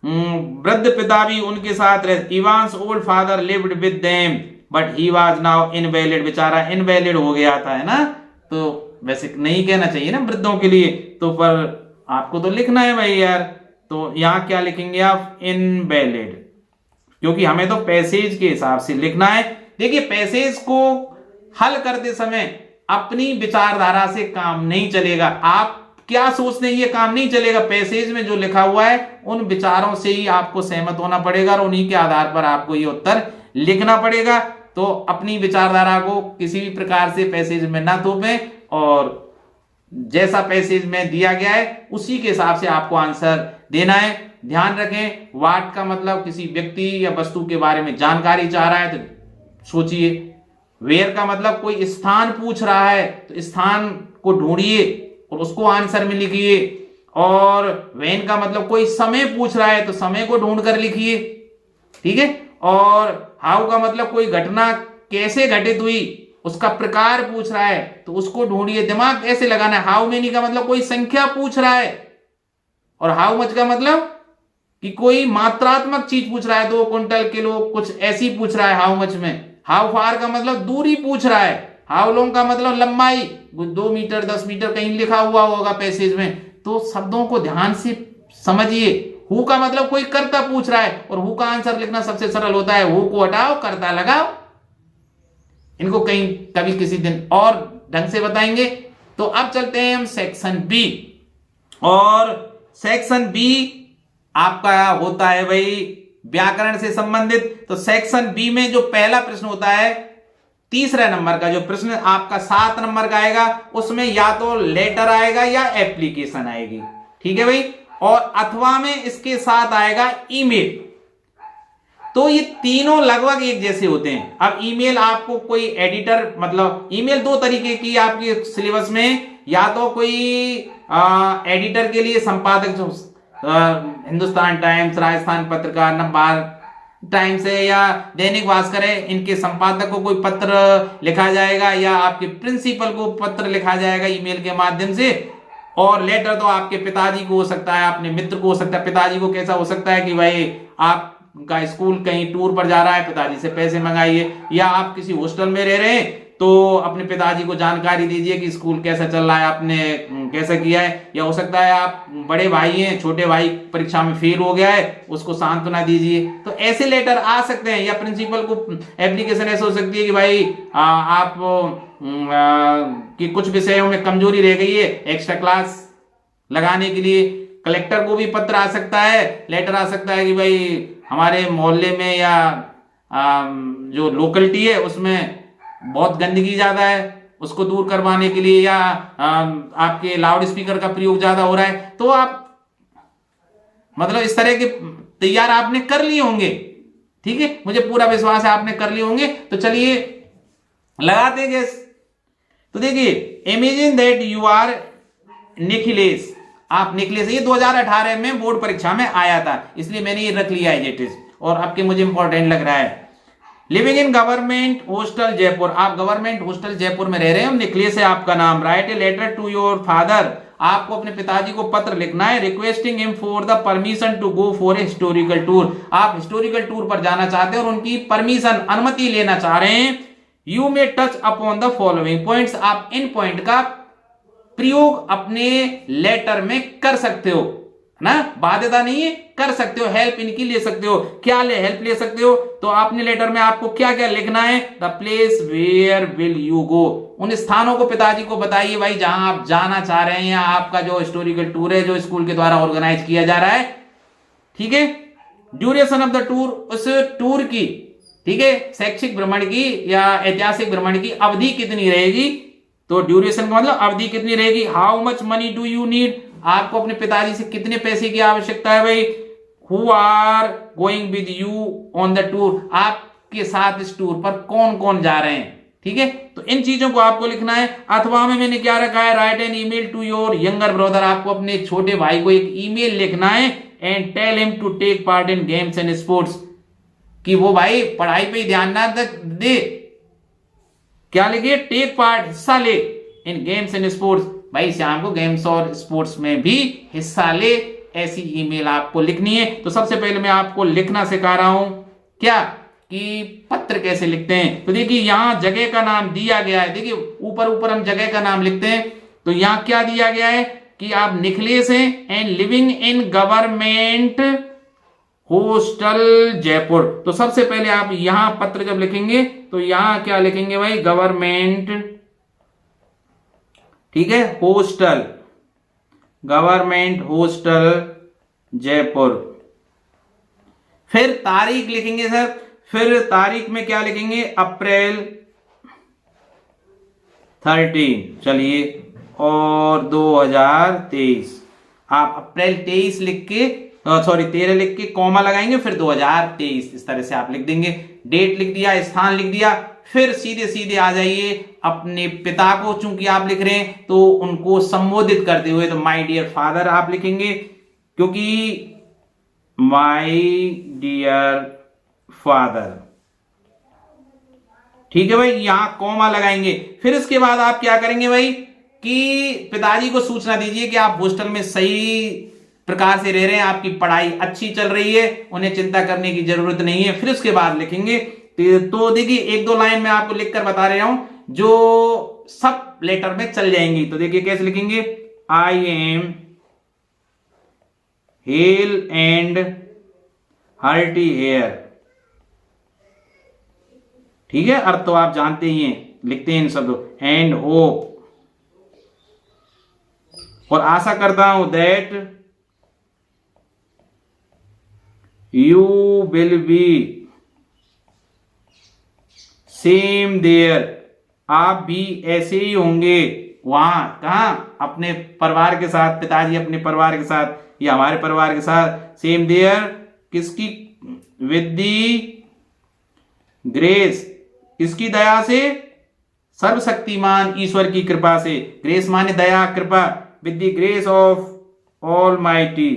वृद्ध पिता भी उनके साथ रहे। Evans old father lived with them but he was now invalid, बेचारा इनवैलिड हो गया था, है ना। तो वैसे नहीं कहना चाहिए ना वृद्धों के लिए, तो पर आपको तो लिखना है भाई यार। तो यहां क्या लिखेंगे आप? इनवैलिड, क्योंकि हमें तो पैसेज के हिसाब से लिखना है। देखिए पैसेज को हल करते समय अपनी विचारधारा से काम नहीं चलेगा, आप क्या सोचते हैं ये काम नहीं चलेगा। पैसेज में जो लिखा हुआ है उन विचारों से ही आपको सहमत होना पड़ेगा और उन्हीं के आधार पर आपको ये उत्तर लिखना पड़ेगा। तो अपनी विचारधारा को किसी भी प्रकार से पैसेज में ना थोपें, और जैसा पैसेज में दिया गया है उसी के हिसाब से आपको आंसर देना है। ध्यान रखें, व्हाट का मतलब किसी व्यक्ति या वस्तु के बारे में जानकारी चाह रहा है तो सोचिए। वेयर का मतलब कोई स्थान पूछ रहा है तो स्थान को ढूंढिए और उसको आंसर में लिखिए। और व्हेन का मतलब कोई समय पूछ रहा है तो समय को ढूंढ कर लिखिए, ठीक है। और हाउ का मतलब कोई घटना कैसे घटित हुई उसका प्रकार पूछ रहा है तो उसको ढूंढिए, दिमाग कैसे लगाना है। हाउ मेनी का मतलब कोई संख्या पूछ रहा है, और हाउ मच का मतलब कि कोई मात्रात्मक चीज पूछ रहा है, 2 क्विंटल, किलो, कुछ ऐसी पूछ रहा है हाउ मच में। हाउ फार का मतलब दूरी पूछ रहा है, हाउ लॉन्ग का मतलब लंबाई, 2 मीटर 10 मीटर कहीं लिखा हुआ होगा पैसेज में। तो शब्दों को ध्यान से समझिए। हु का मतलब कोई कर्ता पूछ रहा है, और हु का आंसर लिखना सबसे सरल होता है, हु को हटाओ कर्ता लगाओ। इनको कहीं कभी किसी दिन और ढंग से बताएंगे। तो अब चलते हैं हम सेक्शन बी, और सेक्शन बी आपका होता है भाई व्याकरण से संबंधित। तो सेक्शन बी में जो पहला प्रश्न होता है, तीसरा नंबर का जो प्रश्न आपका 7 नंबर का आएगा, उसमें या तो लेटर आएगा या एप्लीकेशन आएगी, ठीक है भाई, और अथवा में इसके साथ आएगा ईमेल। तो ये तीनों लगभग एक जैसे होते हैं। अब ईमेल आपको कोई एडिटर, मतलब ईमेल 2 तरीके की आपके सिलेबस में, या तो कोई एडिटर के लिए संपादक, जो हिंदुस्तान टाइम्स, राजस्थान पत्रकार, नवभारत टाइम्स है, या दैनिक भास्कर है, इनके संपादक को कोई पत्र लिखा जाएगा, या आपके प्रिंसिपल को पत्र लिखा जाएगा ईमेल के माध्यम से। और लेटर तो आपके पिताजी को हो सकता है, अपने मित्र को हो सकता है। पिताजी को कैसा हो सकता है कि भाई आपका स्कूल कहीं टूर पर जा रहा है, पिताजी से पैसे मंगाइए, या आप किसी हॉस्टल में रह रहे हैं तो अपने पिताजी को जानकारी दीजिए कि स्कूल कैसा चल रहा है, आपने कैसा किया है। या हो सकता है आप बड़े भाई हैं, छोटे भाई परीक्षा में फेल हो गया है, उसको सांत्वना दीजिए। तो ऐसे लेटर आ सकते हैं। या प्रिंसिपल को एप्लीकेशन ऐसे हो सकती है कि भाई आप कि कुछ विषयों में कमजोरी रह गई है, एक्स्ट्रा क्लास लगाने के लिए। कलेक्टर को भी पत्र आ सकता है, लेटर आ सकता है कि भाई हमारे मोहल्ले में या जो लोकलिटी है उसमें बहुत गंदगी ज्यादा है, उसको दूर करवाने के लिए, या आपके लाउड स्पीकर का प्रयोग ज्यादा हो रहा है। तो आप मतलब इस तरह के तैयार आपने कर लिए होंगे, ठीक है, मुझे पूरा विश्वास है आपने कर लिए होंगे। तो चलिए लगाते हैं गैस। तो देखिए, imagine that you are Nikhilesh, आप निखिलेश, ये 2018 में बोर्ड परीक्षा में आया था, इसलिए मैंने ये रख लिया है एज इट इज, और आपके मुझे इंपॉर्टेंट लग रहा है। Living in government hostel Jaipur, आप गवर्नमेंट हॉस्टल जयपुर में रह रहे हैं, निखिलेश है आपका नाम। Write a letter to your father, आपको अपने पिताजी को पत्र लिखना है, requesting him for the permission to go for a historical tour, आप हिस्टोरिकल टूर पर जाना चाहते हैं और उनकी परमिशन, अनुमति लेना चाह रहे हैं। You may touch upon the following points, आप इन पॉइंट का प्रयोग अपने लेटर में कर सकते हो ना, बाध्यता नहीं है, कर सकते हो। हेल्प इनकी ले सकते हो, क्या ले हेल्प ले सकते हो, तो आपने लेटर में आपको क्या क्या लिखना है, the place where will you go, उन स्थानों को पिताजी को बताइए भाई जहां आप जाना चाह रहे हैं, या आपका जो हिस्टोरिकल टूर है जो स्कूल के द्वारा ऑर्गेनाइज किया जा रहा है, ठीक है। ड्यूरेशन ऑफ द टूर, उस टूर की, ठीक है, शैक्षिक भ्रमण की या ऐतिहासिक भ्रमण की अवधि कितनी रहेगी, तो ड्यूरेशन का मतलब अवधि कितनी रहेगी। How much money do you need, आपको अपने पिताजी से कितने पैसे की आवश्यकता है भाई। Who are going with you on the tour, आपके साथ इस टूर पर कौन कौन जा रहे हैं, ठीक है। तो इन चीजों को आपको लिखना है। अथवा में मैंने क्या रखा है, write an email to your younger brother, आपको अपने छोटे भाई को एक ईमेल लिखना है, and tell him to take part in games and sports, कि वो भाई पढ़ाई पे ध्यान ना दे, क्या लिखिए, टेक पार्ट, हिस्सा ले, इन गेम्स एंड स्पोर्ट्स, भाई शाम को गेम्स और स्पोर्ट्स में भी हिस्सा ले, ऐसी ईमेल आपको लिखनी है। तो सबसे पहले मैं आपको लिखना सिखा रहा हूं, क्या कि पत्र कैसे लिखते हैं। तो देखिए यहां जगह का नाम दिया गया है, देखिए ऊपर ऊपर हम जगह का नाम लिखते हैं, तो यहां क्या दिया गया है कि आप निखिलेश हैं and living in government hostel Jaipur. तो सबसे पहले आप यहां पत्र जब लिखेंगे तो यहां क्या लिखेंगे भाई, गवर्नमेंट, ठीक है, हॉस्टल, गवर्नमेंट हॉस्टल जयपुर। फिर तारीख लिखेंगे सर, फिर तारीख में क्या लिखेंगे, अप्रैल 13, चलिए, और 2023, आप अप्रैल 23 लिख के, सॉरी 13 लिख के कॉमा लगाएंगे, फिर 2023 इस तरह से आप लिख देंगे। डेट लिख दिया, स्थान लिख दिया, फिर सीधे सीधे आ जाइए अपने पिता को, चूंकि आप लिख रहे हैं तो उनको संबोधित करते हुए, तो माय डियर फादर आप लिखेंगे, क्योंकि माय डियर फादर, ठीक है भाई, यहां कॉमा लगाएंगे। फिर इसके बाद आप क्या करेंगे भाई कि पिताजी को सूचना दीजिए कि आप हॉस्टल में सही प्रकार से रह रहे हैं, आपकी पढ़ाई अच्छी चल रही है, उन्हें चिंता करने की जरूरत नहीं है। फिर उसके बाद लिखेंगे तो देखिए एक दो लाइन में आपको लिखकर बता रहा हूं जो सब लेटर में चल जाएंगी। तो देखिए कैसे लिखेंगे, I am hale and hearty here. ठीक है, अर्थ तो आप जानते ही हैं, लिखते हैं इन शब्दों, एंड होप, और आशा करता हूं that you will be same there, आप भी ऐसे ही होंगे वहां, कहां, अपने परिवार के साथ, पिताजी अपने परिवार के साथ या हमारे परिवार के साथ, सेम देयर किसकी, विद दी ग्रेस, किसकी दया से, सर्वशक्तिमान ईश्वर की कृपा से, ग्रेस माने दया कृपा, with the grace of almighty,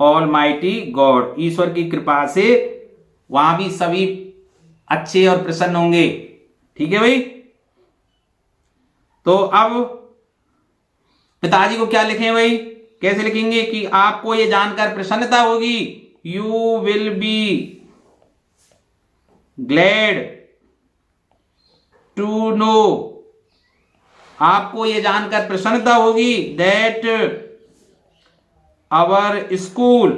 almighty God, ईश्वर की कृपा से वहां भी सभी अच्छे और प्रसन्न होंगे। ठीक है भाई, तो अब पिताजी को क्या लिखें भाई, कैसे लिखेंगे कि आपको यह जानकर प्रसन्नता होगी, you will be glad to know, आपको यह जानकर प्रसन्नता होगी, that our school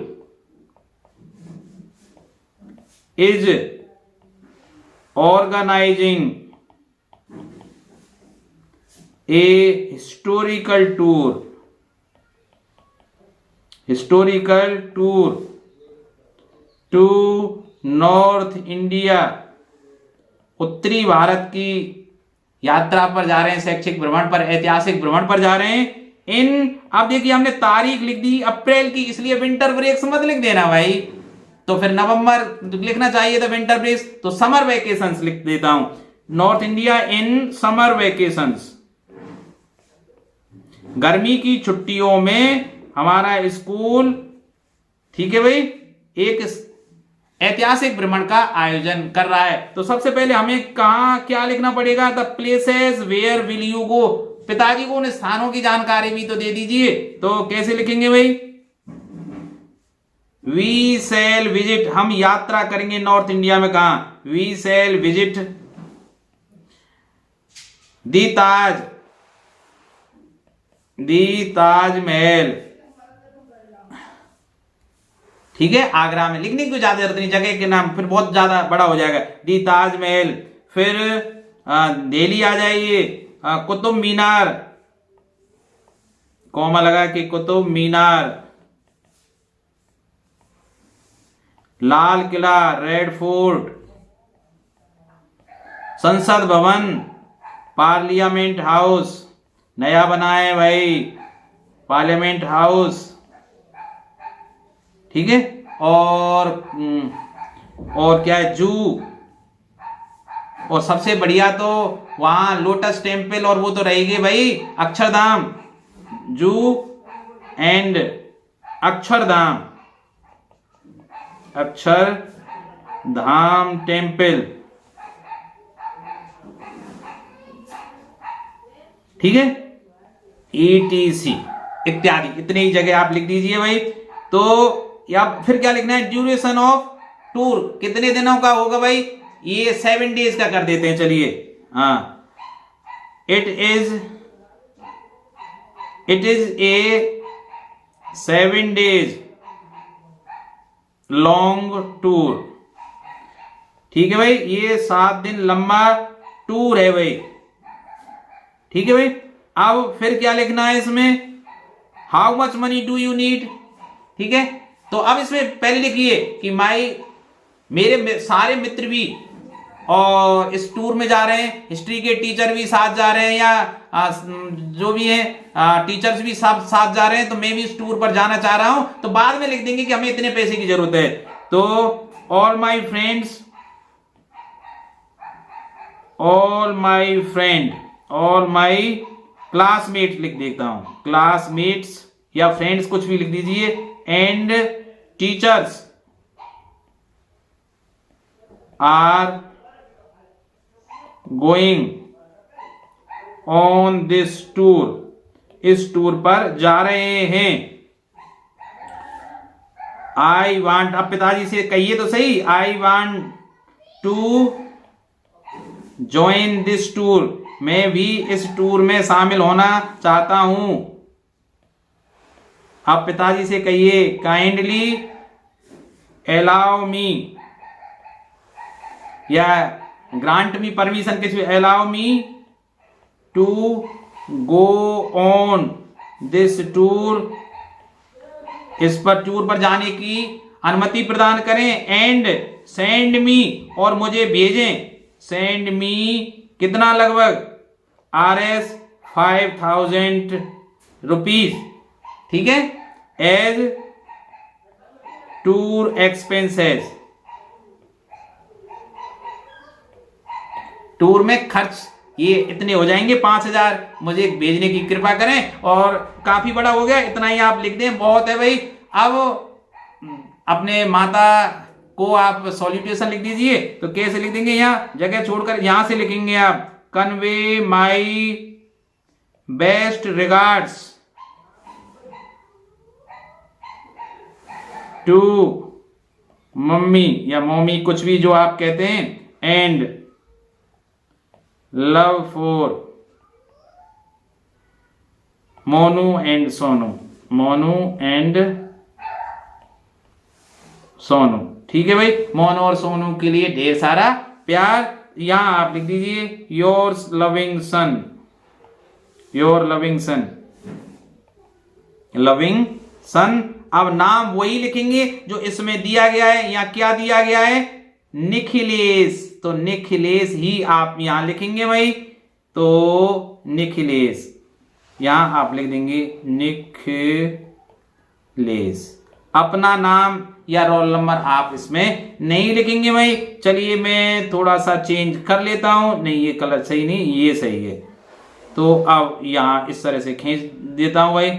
is organising a historical tour to north India, उत्तरी भारत की यात्रा पर जा रहे हैं, शैक्षिक भ्रमण पर, ऐतिहासिक भ्रमण पर जा रहे हैं। अब देखिए हमने तारीख लिख दी अप्रैल की, इसलिए विंटर ब्रेक्स मत लिख देना भाई, तो फिर नवंबर लिखना चाहिए था विंटर ब्रेक्स, तो समर वेकेशंस लिख देता हूं, north India in summer vacations, गर्मी की छुट्टियों में हमारा स्कूल, ठीक है भाई, एक ऐतिहासिक भ्रमण का आयोजन कर रहा है। तो सबसे पहले हमें कहां क्या लिखना पड़ेगा, the places where will you go, पिताजी को उन स्थानों की जानकारी भी तो दे दीजिए। तो कैसे लिखेंगे भाई, वी शैल विजिट, हम यात्रा करेंगे नॉर्थ इंडिया में, कहां, we shall visit the Taj Mahal, ठीक है, आगरा में, लिखने की कोई ज्यादा जरूरत नहीं, जगह के नाम फिर बहुत ज्यादा बड़ा हो जाएगा, दी ताजमहल, फिर दिल्ली आ जाइए, कुतुब मीनार, कॉमा लगा के कुतुब मीनार, लाल किला, रेड फोर्ट, संसद भवन, पार्लियामेंट हाउस, नया बना है भाई पार्लियामेंट हाउस, ठीक है, और क्या है, जू, और सबसे बढ़िया तो वहां लोटस टेम्पल, और वो तो रहेगी भाई अक्षरधाम, जू एंड अक्षरधाम टेम्पल, ठीक है, ETC इत्यादि, इतनी ही जगह आप लिख दीजिए भाई। तो या फिर क्या लिखना है, ड्यूरेशन ऑफ टूर, कितने दिनों का होगा भाई, ये 7 डेज का कर देते हैं, चलिए, हाँ, it is a 7 days long tour, ठीक है भाई, ये 7 दिन लंबा टूर है भाई, ठीक है भाई। अब फिर क्या लिखना है इसमें, how much money do you need, ठीक है, तो अब इसमें पहले लिखिए कि मेरे सारे मित्र भी और इस टूर में जा रहे हैं, हिस्ट्री के टीचर भी साथ जा रहे हैं, या जो भी है टीचर्स भी सब साथ जा रहे हैं, तो मैं भी इस टूर पर जाना चाह रहा हूं, तो बाद में लिख देंगे कि हमें इतने पैसे की जरूरत है, तो all my friends, all my classmates लिख देता हूं, क्लासमेट्स या फ्रेंड्स कुछ भी लिख दीजिए, and teachers are going on this tour, इस टूर पर जा रहे हैं। आई वांट, अब पिताजी से कहिए तो सही, I want to join this tour, मैं भी इस टूर में शामिल होना चाहता हूं। अब पिताजी से कहिए काइंडली अलाउ मी, या ग्रांट मी परमिशन, किस allow me to go on this tour, इस पर टूर पर जाने की अनुमति प्रदान करें। एंड सेंड मी, और मुझे भेजें, सेंड मी कितना, लगभग RS 5000 रुपीज, ठीक है, एज टूर एक्सपेंसेस, टूर में खर्च ये इतने हो जाएंगे 5000, मुझे भेजने की कृपा करें। और काफी बड़ा हो गया, इतना ही आप लिख दें, बहुत है भाई। अब अपने माता को आप सॉल्यूटेशन लिख दीजिए, तो कैसे लिख देंगे, यहाँ जगह छोड़कर यहां से लिखेंगे आप, convey my best regards to mummy, या मम्मी, कुछ भी जो आप कहते हैं, and love for Monu and Sonu, Monu and Sonu, ठीक है भाई, मोनू और सोनू के लिए ढेर सारा प्यार। यहां आप लिख दीजिए yours loving son, your loving son, loving son. अब नाम वही लिखेंगे जो इसमें दिया गया है, या क्या दिया गया है, निखिलेश, तो निखिलेश ही आप यहां लिखेंगे भाई, तो निखिलेश यहां आप लिख देंगे निखिलेश। अपना नाम या रोल नंबर आप इसमें नहीं लिखेंगे भाई। चलिए मैं थोड़ा सा चेंज कर लेता हूं, नहीं ये कलर सही नहीं, ये सही है, तो अब यहां इस तरह से खींच देता हूं भाई।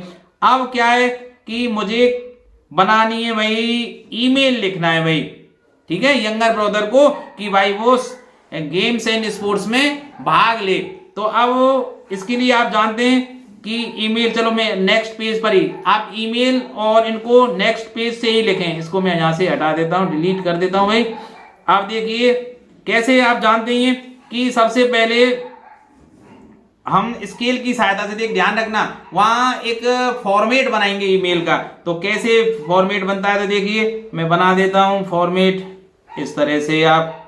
अब क्या है कि मुझे बनानी है भाई, ईमेल लिखना है भाई, ठीक है, यंगर ब्रदर को, कि भाई वो गेम्स एंड स्पोर्ट्स में भाग ले। तो अब इसके लिए आप जानते हैं कि ईमेल, चलो मैं नेक्स्ट पेज पर ही, आप ईमेल और इनको नेक्स्ट पेज से ही लिखें। इसको मैं यहां से हटा देता हूं, डिलीट कर देता हूं भाई। आप देखिए कैसे, आप जानते हैं कि सबसे पहले हम स्केल की सहायता से, देख ध्यान रखना, वहां एक फॉर्मेट बनाएंगे ईमेल का। तो कैसे फॉर्मेट बनता है, तो देखिए मैं बना देता हूं फॉर्मेट इस तरह से। आप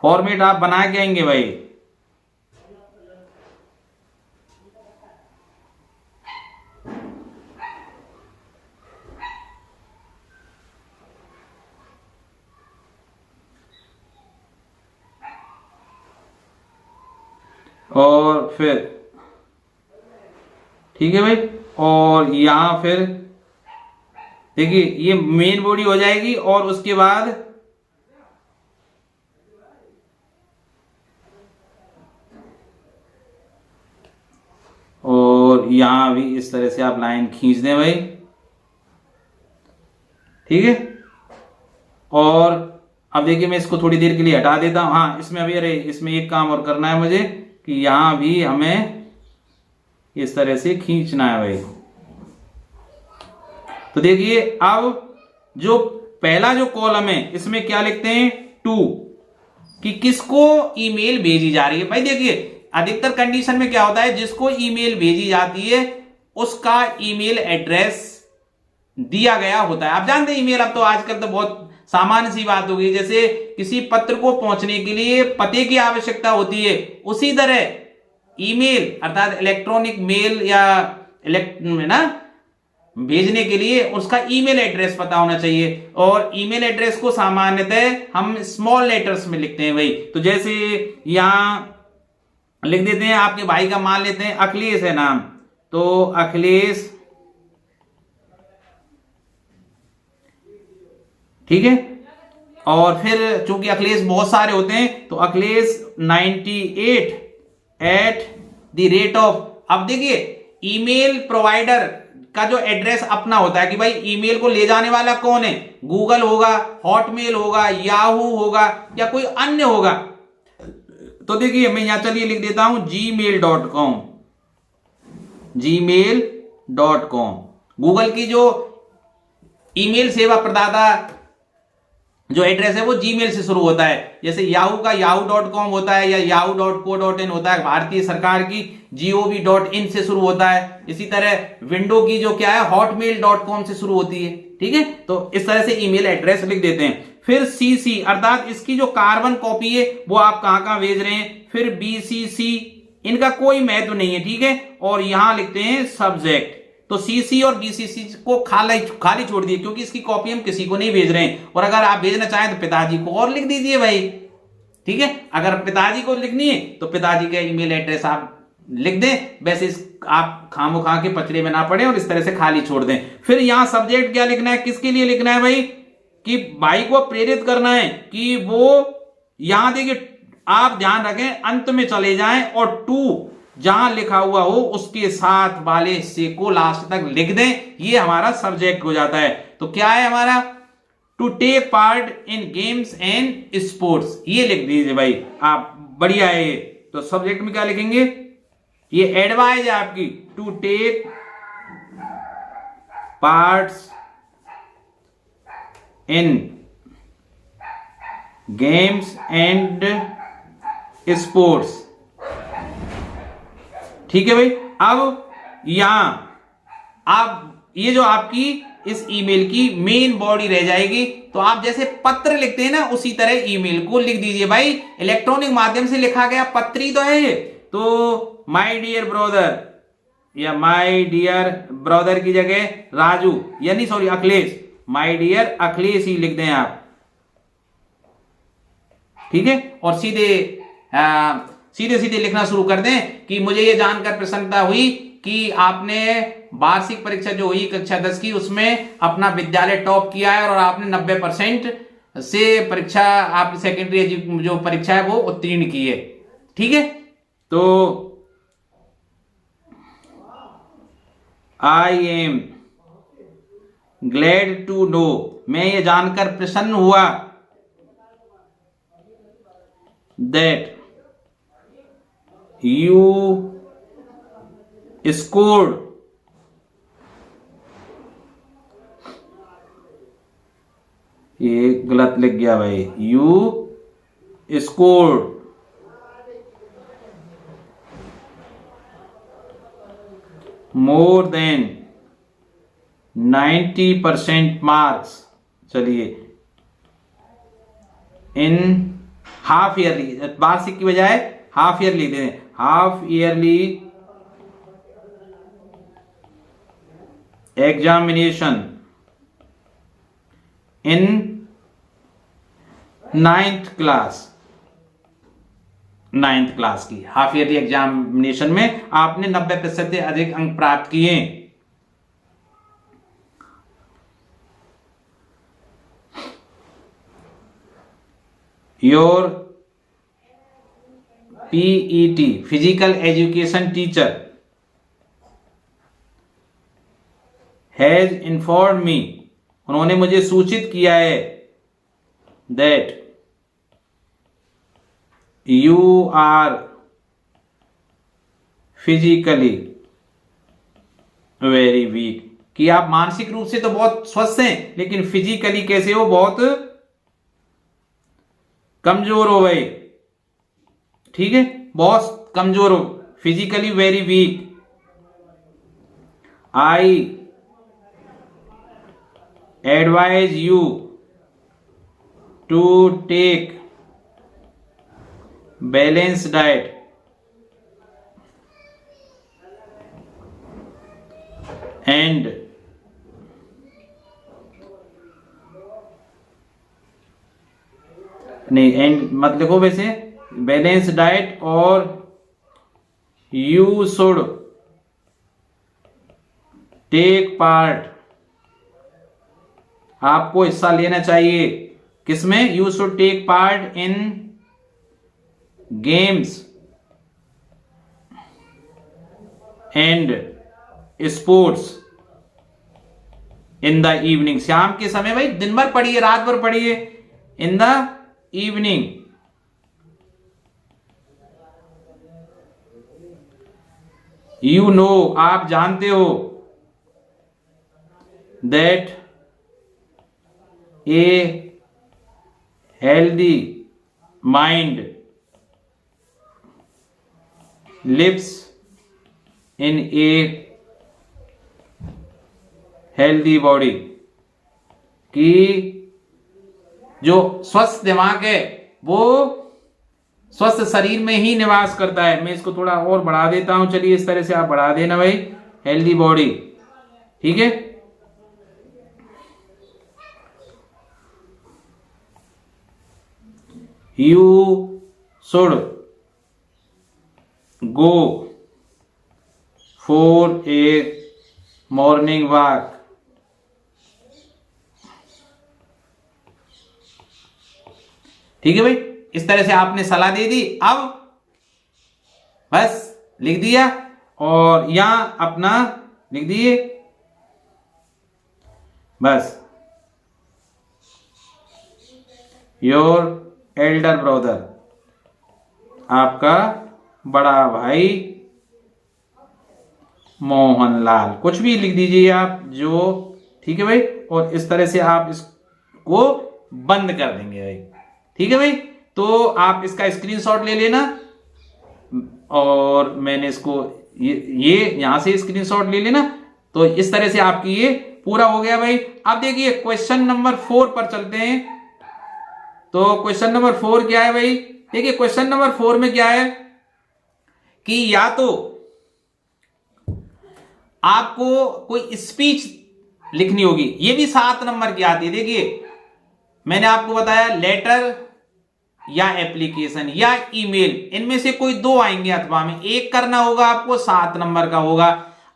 फॉर्मेट आप बना के आएंगे भाई, और फिर ठीक है भाई, और यहां फिर देखिए ये मेन बॉडी हो जाएगी, और उसके बाद और यहां भी इस तरह से आप लाइन खींच दें भाई, ठीक है। और अब देखिए मैं इसको थोड़ी देर के लिए हटा देता हूं। हाँ, इसमें अभी, अरे इसमें एक काम और करना है मुझे, कि यहां भी हमें इस तरह से खींचना है भाई। तो देखिए अब जो पहला जो कॉलम है इसमें क्या लिखते हैं, टू, कि किसको ईमेल भेजी जा रही है। भाई देखिए अधिकतर कंडीशन में क्या होता है, जिसको ईमेल भेजी जाती है उसका ईमेल एड्रेस दिया गया होता है। आप जानते हैं ईमेल अब तो आजकल तो बहुत सामान्य सी बात हो गई, जैसे किसी पत्र को पहुंचने के लिए पते की आवश्यकता होती है, उसी तरह ईमेल अर्थात इलेक्ट्रॉनिक मेल या ना भेजने के लिए उसका ईमेल एड्रेस पता होना चाहिए। और ईमेल एड्रेस को सामान्यतः हम स्मॉल लेटर्स में लिखते हैं भाई। तो जैसे यहां लिख देते हैं, आपके भाई का मान लेते हैं अखिलेश है नाम, तो अखिलेश, ठीक है। और फिर चूंकि अखिलेश बहुत सारे होते हैं तो अखिलेश 98@, अब देखिए ईमेल प्रोवाइडर का जो एड्रेस अपना होता है कि भाई ईमेल को ले जाने वाला कौन है, गूगल होगा, हॉटमेल होगा, याहू होगा या कोई अन्य होगा। तो देखिए मैं यहां चलिए लिख देता हूं gmail.com, gmail.com। गूगल की जो ईमेल सेवा प्रदाता जो एड्रेस है वो जीमेल से शुरू होता है, जैसे याहू का yahoo.com होता है या yahoo.co.in होता है, भारतीय सरकार की gov.in से शुरू होता है। इसी तरह विंडो की जो क्या है hotmail.com से शुरू होती है। ठीक है, तो इस तरह से ईमेल एड्रेस लिख देते हैं। फिर सीसी अर्थात इसकी जो कार्बन कॉपी है वो आप कहां भेज रहे हैं। फिर बीसीसी, इनका कोई महत्व नहीं है। ठीक है, और यहां लिखते हैं सब्जेक्ट। तो सीसी और बीसीसी को खाली छोड़ दिए क्योंकि इसकी कॉपी हम किसी को नहीं भेज रहे हैं। और अगर आप भेजना चाहें तो पिताजी को और लिख दीजिए भाई। ठीक है, अगर पिताजी को लिखनी है तो पिताजी का ईमेल एड्रेस आप लिख दें, वैसे आप खामोखा के पचड़े में ना पड़े और इस तरह से खाली छोड़ दें। फिर यहां सब्जेक्ट क्या लिखना है, किसके लिए लिखना है भाई, कि भाई को प्रेरित करना है कि वो, यहां देखिए आप ध्यान रखें अंत में चले जाएं और टू जहां लिखा हुआ हो उसके साथ वाले हिस्से को लास्ट तक लिख दें। ये हमारा सब्जेक्ट हो जाता है। तो क्या है हमारा, to take part in games and sports, ये लिख दीजिए भाई आप, बढ़िया है ये। तो सब्जेक्ट में क्या लिखेंगे, ये एडवाइज है आपकी, to take parts in games and sports. ठीक है भाई। अब यहां आप ये जो आपकी इस ईमेल की मेन बॉडी रह जाएगी, तो आप जैसे पत्र लिखते हैं ना उसी तरह ईमेल को लिख दीजिए भाई। इलेक्ट्रॉनिक माध्यम से लिखा गया पत्र ही तो है ये। तो माय डियर ब्रदर या माय डियर ब्रदर की जगह राजू यानी sorry Akhilesh, my dear Akhilesh ही लिख दें आप। ठीक है, और सीधे सीधे लिखना शुरू कर दें कि मुझे ये जानकर प्रसन्नता हुई कि आपने वार्षिक परीक्षा जो हुई कक्षा 10 की उसमें अपना विद्यालय टॉप किया है और आपने 90% से परीक्षा आप सेकेंडरी जो परीक्षा है वो उत्तीर्ण की है। ठीक है, तो I am glad to know, मैं ये जानकर प्रसन्न हुआ दैट you scored ये गलत लिख गया भाई, you scored more than 90% marks। चलिए इन हाफ ईयरली, वार्षिक की बजाय हाफ ईयरली दे दें, half yearly examination in 9th class, 9th class की हाफ ईयरली एग्जामिनेशन में आपने 90% से अधिक अंक प्राप्त किए। Your PET physical education teacher has inform me, उन्होंने मुझे सूचित किया है that you are physically very weak, कि आप मानसिक रूप से तो बहुत स्वस्थ हैं लेकिन फिजिकली कैसे हो, बहुत कमजोर हो गए। ठीक है, बहुत कमजोर हो, physically very weak. I advise you to take balance diet and नहीं एंड मत लिखो वैसे, बैलेंस डाइट, और यू शुड टेक पार्ट, आपको हिस्सा लेना चाहिए किसमें, you should take part in games and sports in the evening, शाम के समय भाई, दिन भर पढ़िए रात भर पढ़िए, in the evening you know, आप जानते हो, that a healthy mind lives in a healthy body, कि जो स्वस्थ दिमाग है वो स्वस्थ शरीर में ही निवास करता है। मैं इसको थोड़ा और बढ़ा देता हूं, चलिए इस तरह से आप बढ़ा देना भाई, हेल्दी बॉडी, ठीक है। You should go for A morning walk, ठीक है भाई। इस तरह से आपने सलाह दे दी, अब बस लिख दिया और यहां अपना लिख दिए, बस योर एल्डर ब्रदर, आपका बड़ा भाई मोहनलाल, कुछ भी लिख दीजिए आप जो, ठीक है भाई। और इस तरह से आप इसको बंद कर देंगे भाई, ठीक है भाई। तो आप इसका स्क्रीनशॉट ले लेना, और मैंने इसको ये यहां से स्क्रीनशॉट ले लेना। तो इस तरह से आपकी ये पूरा हो गया भाई। अब देखिए क्वेश्चन नंबर 4 पर चलते हैं। तो क्वेश्चन नंबर 4 क्या है भाई? देखिए क्वेश्चन नंबर 4 में क्या है कि या तो आपको कोई स्पीच लिखनी होगी, ये भी 7 नंबर की आती है। देखिए मैंने आपको बताया लेटर या एप्लीकेशन या ईमेल, इनमें से कोई 2 आएंगे अथवा में, एक करना होगा आपको, 7 नंबर का होगा।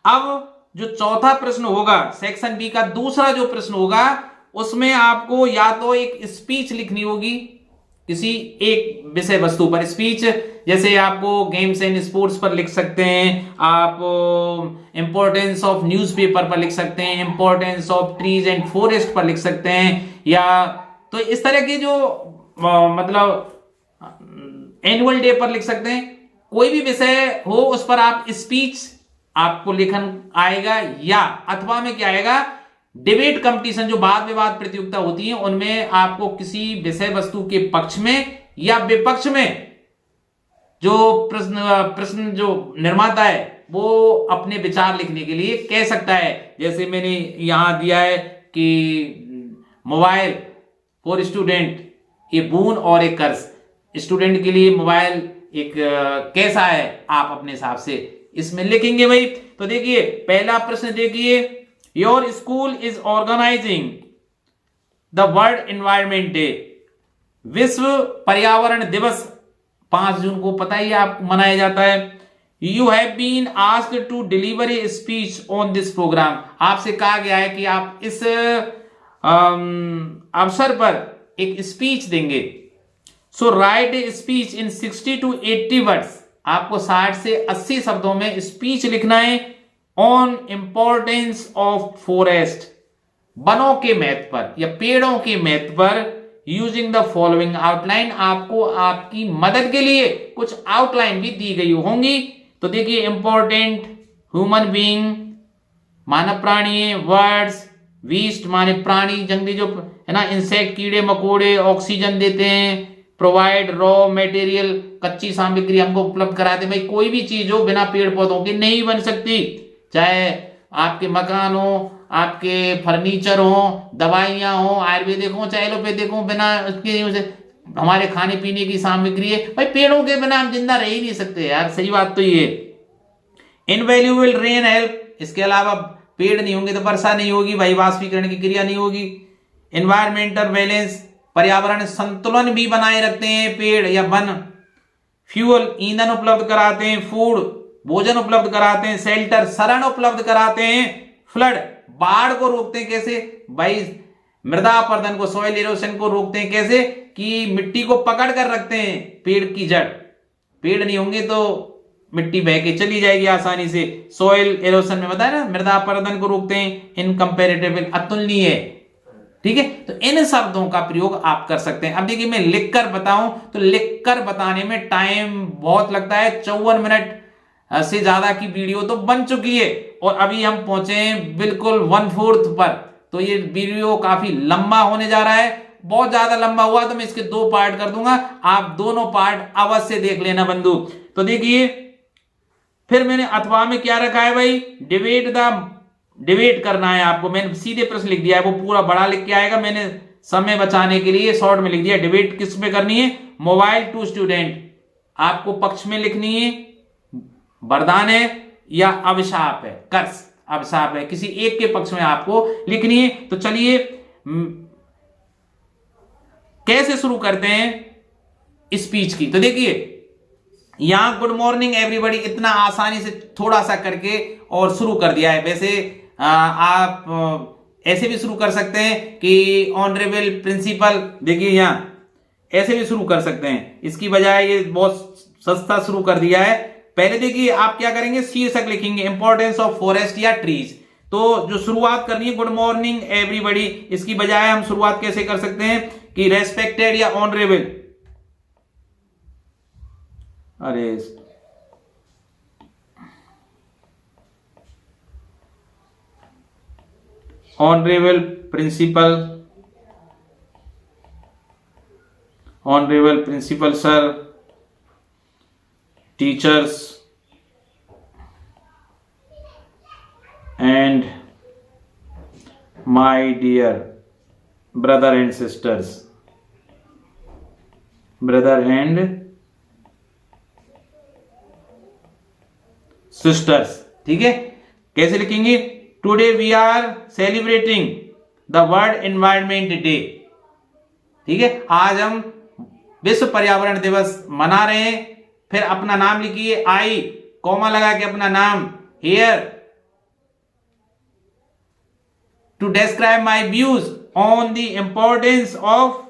अब जो चौथा प्रश्न होगा सेक्शन बी का दूसरा जो प्रश्न होगा, उसमें आपको या तो एक स्पीच लिखनी होगी किसी एक विषय वस्तु पर। स्पीच जैसे आपको गेम्स एंड स्पोर्ट्स पर लिख सकते हैं, आप इंपॉर्टेंस ऑफ न्यूज़पेपर पर लिख सकते हैं, importance of trees and forest पर लिख सकते हैं, या तो इस तरह की जो मतलब एनुअल डे पर लिख सकते हैं। कोई भी विषय हो उस पर आप स्पीच आपको लिखन आएगा, या अथवा में क्या आएगा, डिबेट कंपटीशन जो वाद विवाद प्रतियोगिता होती है उनमें आपको किसी विषय वस्तु के पक्ष में या विपक्ष में जो प्रश्न जो निर्माता है वो अपने विचार लिखने के लिए कह सकता है। जैसे मैंने यहां दिया है कि मोबाइल फॉर स्टूडेंट, ये बून और एक कर्ज, स्टूडेंट के लिए मोबाइल एक कैसा है, आप अपने हिसाब से इसमें लिखेंगे भाई। तो देखिए पहला प्रश्न देखिए, your school is organising the world environment day, विश्व पर्यावरण दिवस 5 जून को पता ही आप मनाया जाता है। You have been asked to deliver a speech on this programme, आपसे कहा गया है कि आप इस अवसर पर एक स्पीच देंगे। So write a speech in 60 to 80 words, आपको 60 से 80 शब्दों में स्पीच लिखना है। ऑन इंपॉर्टेंस ऑफ फॉरेस्ट, वनों के महत्व पर या पेड़ों के महत्व पर। यूजिंग द फॉलोइंग आउटलाइन, आपको आपकी मदद के लिए कुछ आउटलाइन भी दी गई होंगी। तो देखिए इंपॉर्टेंट, ह्यूमन बीइंग मानव प्राणी, वर्ड्स वीस्ट माने प्राणी जंगली जो है ना, इंसेक्ट कीड़े मकोड़े ऑक्सीजन देते हैं, प्रोवाइड रॉ मटेरियल कच्ची सामग्री हमको उपलब्ध कराते। भाई कोई भी चीज हो बिना पेड़ पौधों के नहीं बन सकती, चाहे आपके मकान हो, आपके फर्नीचर हो, दवाइयां हो, आयुर्वेदिक हो चाहे एलोपैथिक हो, बिना उसके हमारे खाने पीने की सामग्री है, भाई पेड़ों के बिना हम जिंदा रह ही नहीं सकते यार, सही बात तो ये। इनवैल्यूएबल रेन हेल्प, इसके अलावा पेड़ नहीं होंगे तो वर्षा नहीं होगी, भाई वाष्पीकरण की क्रिया नहीं होगी। एनवायरमेंटल बैलेंस, पर्यावरण संतुलन भी बनाए रखते हैं पेड़ या वन। फ्यूल, ईंधन उपलब्ध कराते हैं। फूड, भोजन उपलब्ध कराते हैं। शेल्टर, शरण उपलब्ध कराते हैं। फ्लड, बाढ़ को रोकते हैं कैसे, भाई मृदा अपरदन को, सॉइल इरोशन को रोकते हैं कैसे, कि मिट्टी को पकड़ कर रखते हैं पेड़ की जड़, पेड़ नहीं होंगे तो मिट्टी बह के चली जाएगी आसानी से। सॉइल इरोशन में बताया ना, मृदा अपरदन को रोकते हैं। इनकंपैरेटिव, अतुलनीय, ठीक है। तो इन शब्दों का प्रयोग आप कर सकते हैं। अब देखिए मैं लिखकर बताऊं तो लिखकर बताने में टाइम बहुत लगता है, 54 मिनट से ज्यादा की वीडियो तो बन चुकी है और अभी हम पहुंचे हैं बिल्कुल 1/4 पर। तो ये वीडियो काफी लंबा होने जा रहा है, बहुत ज्यादा लंबा हुआ तो मैं इसके 2 पार्ट कर दूंगा, आप दोनों पार्ट अवश्य देख लेना बंधु। तो देखिए फिर मैंने अथवा में क्या रखा है भाई, डिबेट करना है आपको। मैंने सीधे प्रश्न लिख दिया है, वो पूरा बड़ा लिख के आएगा, मैंने समय बचाने के लिए शॉर्ट में लिख दिया। डिबेट किस में करनी है, मोबाइल टू स्टूडेंट, आपको पक्ष में लिखनी है, वरदान है या अभिशाप है, कर्स अभिशाप है, किसी एक के पक्ष में आपको लिखनी है। तो चलिए कैसे शुरू करते हैं स्पीच की। तो देखिए यहां गुड मॉर्निंग एवरीबॉडी इतना आसानी से थोड़ा सा करके और शुरू कर दिया है। वैसे आप ऐसे भी शुरू कर सकते हैं कि ऑनरेबल प्रिंसिपल, देखिए यहां ऐसे भी शुरू कर सकते हैं, इसकी बजाय ये बहुत सस्ता शुरू कर दिया है। पहले देखिए आप क्या करेंगे, शीर्षक लिखेंगे इंपॉर्टेंस ऑफ फॉरेस्ट या ट्रीज। तो जो शुरुआत करनी है गुड मॉर्निंग एवरीबॉडी, इसकी बजाय हम शुरुआत कैसे कर सकते हैं कि रेस्पेक्टेड या ऑनरेबल, अरे honourable principal sir, teachers and my dear brother and sisters, ठीक है। कैसे लिखेंगे, today we are celebrating the world environment day, ठीक है, आज हम विश्व पर्यावरण दिवस मना रहे हैं। फिर अपना नाम लिखिए, आई कॉमा लगा के अपना नाम, here to describe my views on the importance of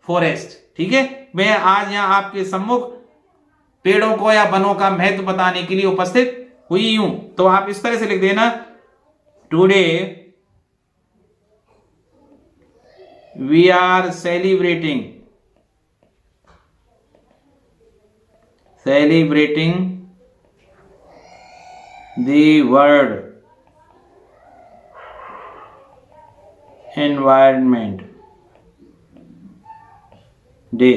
forest, ठीक है। मैं आज यहां आपके सम्मुख पेड़ों को या वनों का महत्व बताने के लिए उपस्थित हुई हूं। तो आप इस तरह से लिख देना, today we are celebrating the world environment day,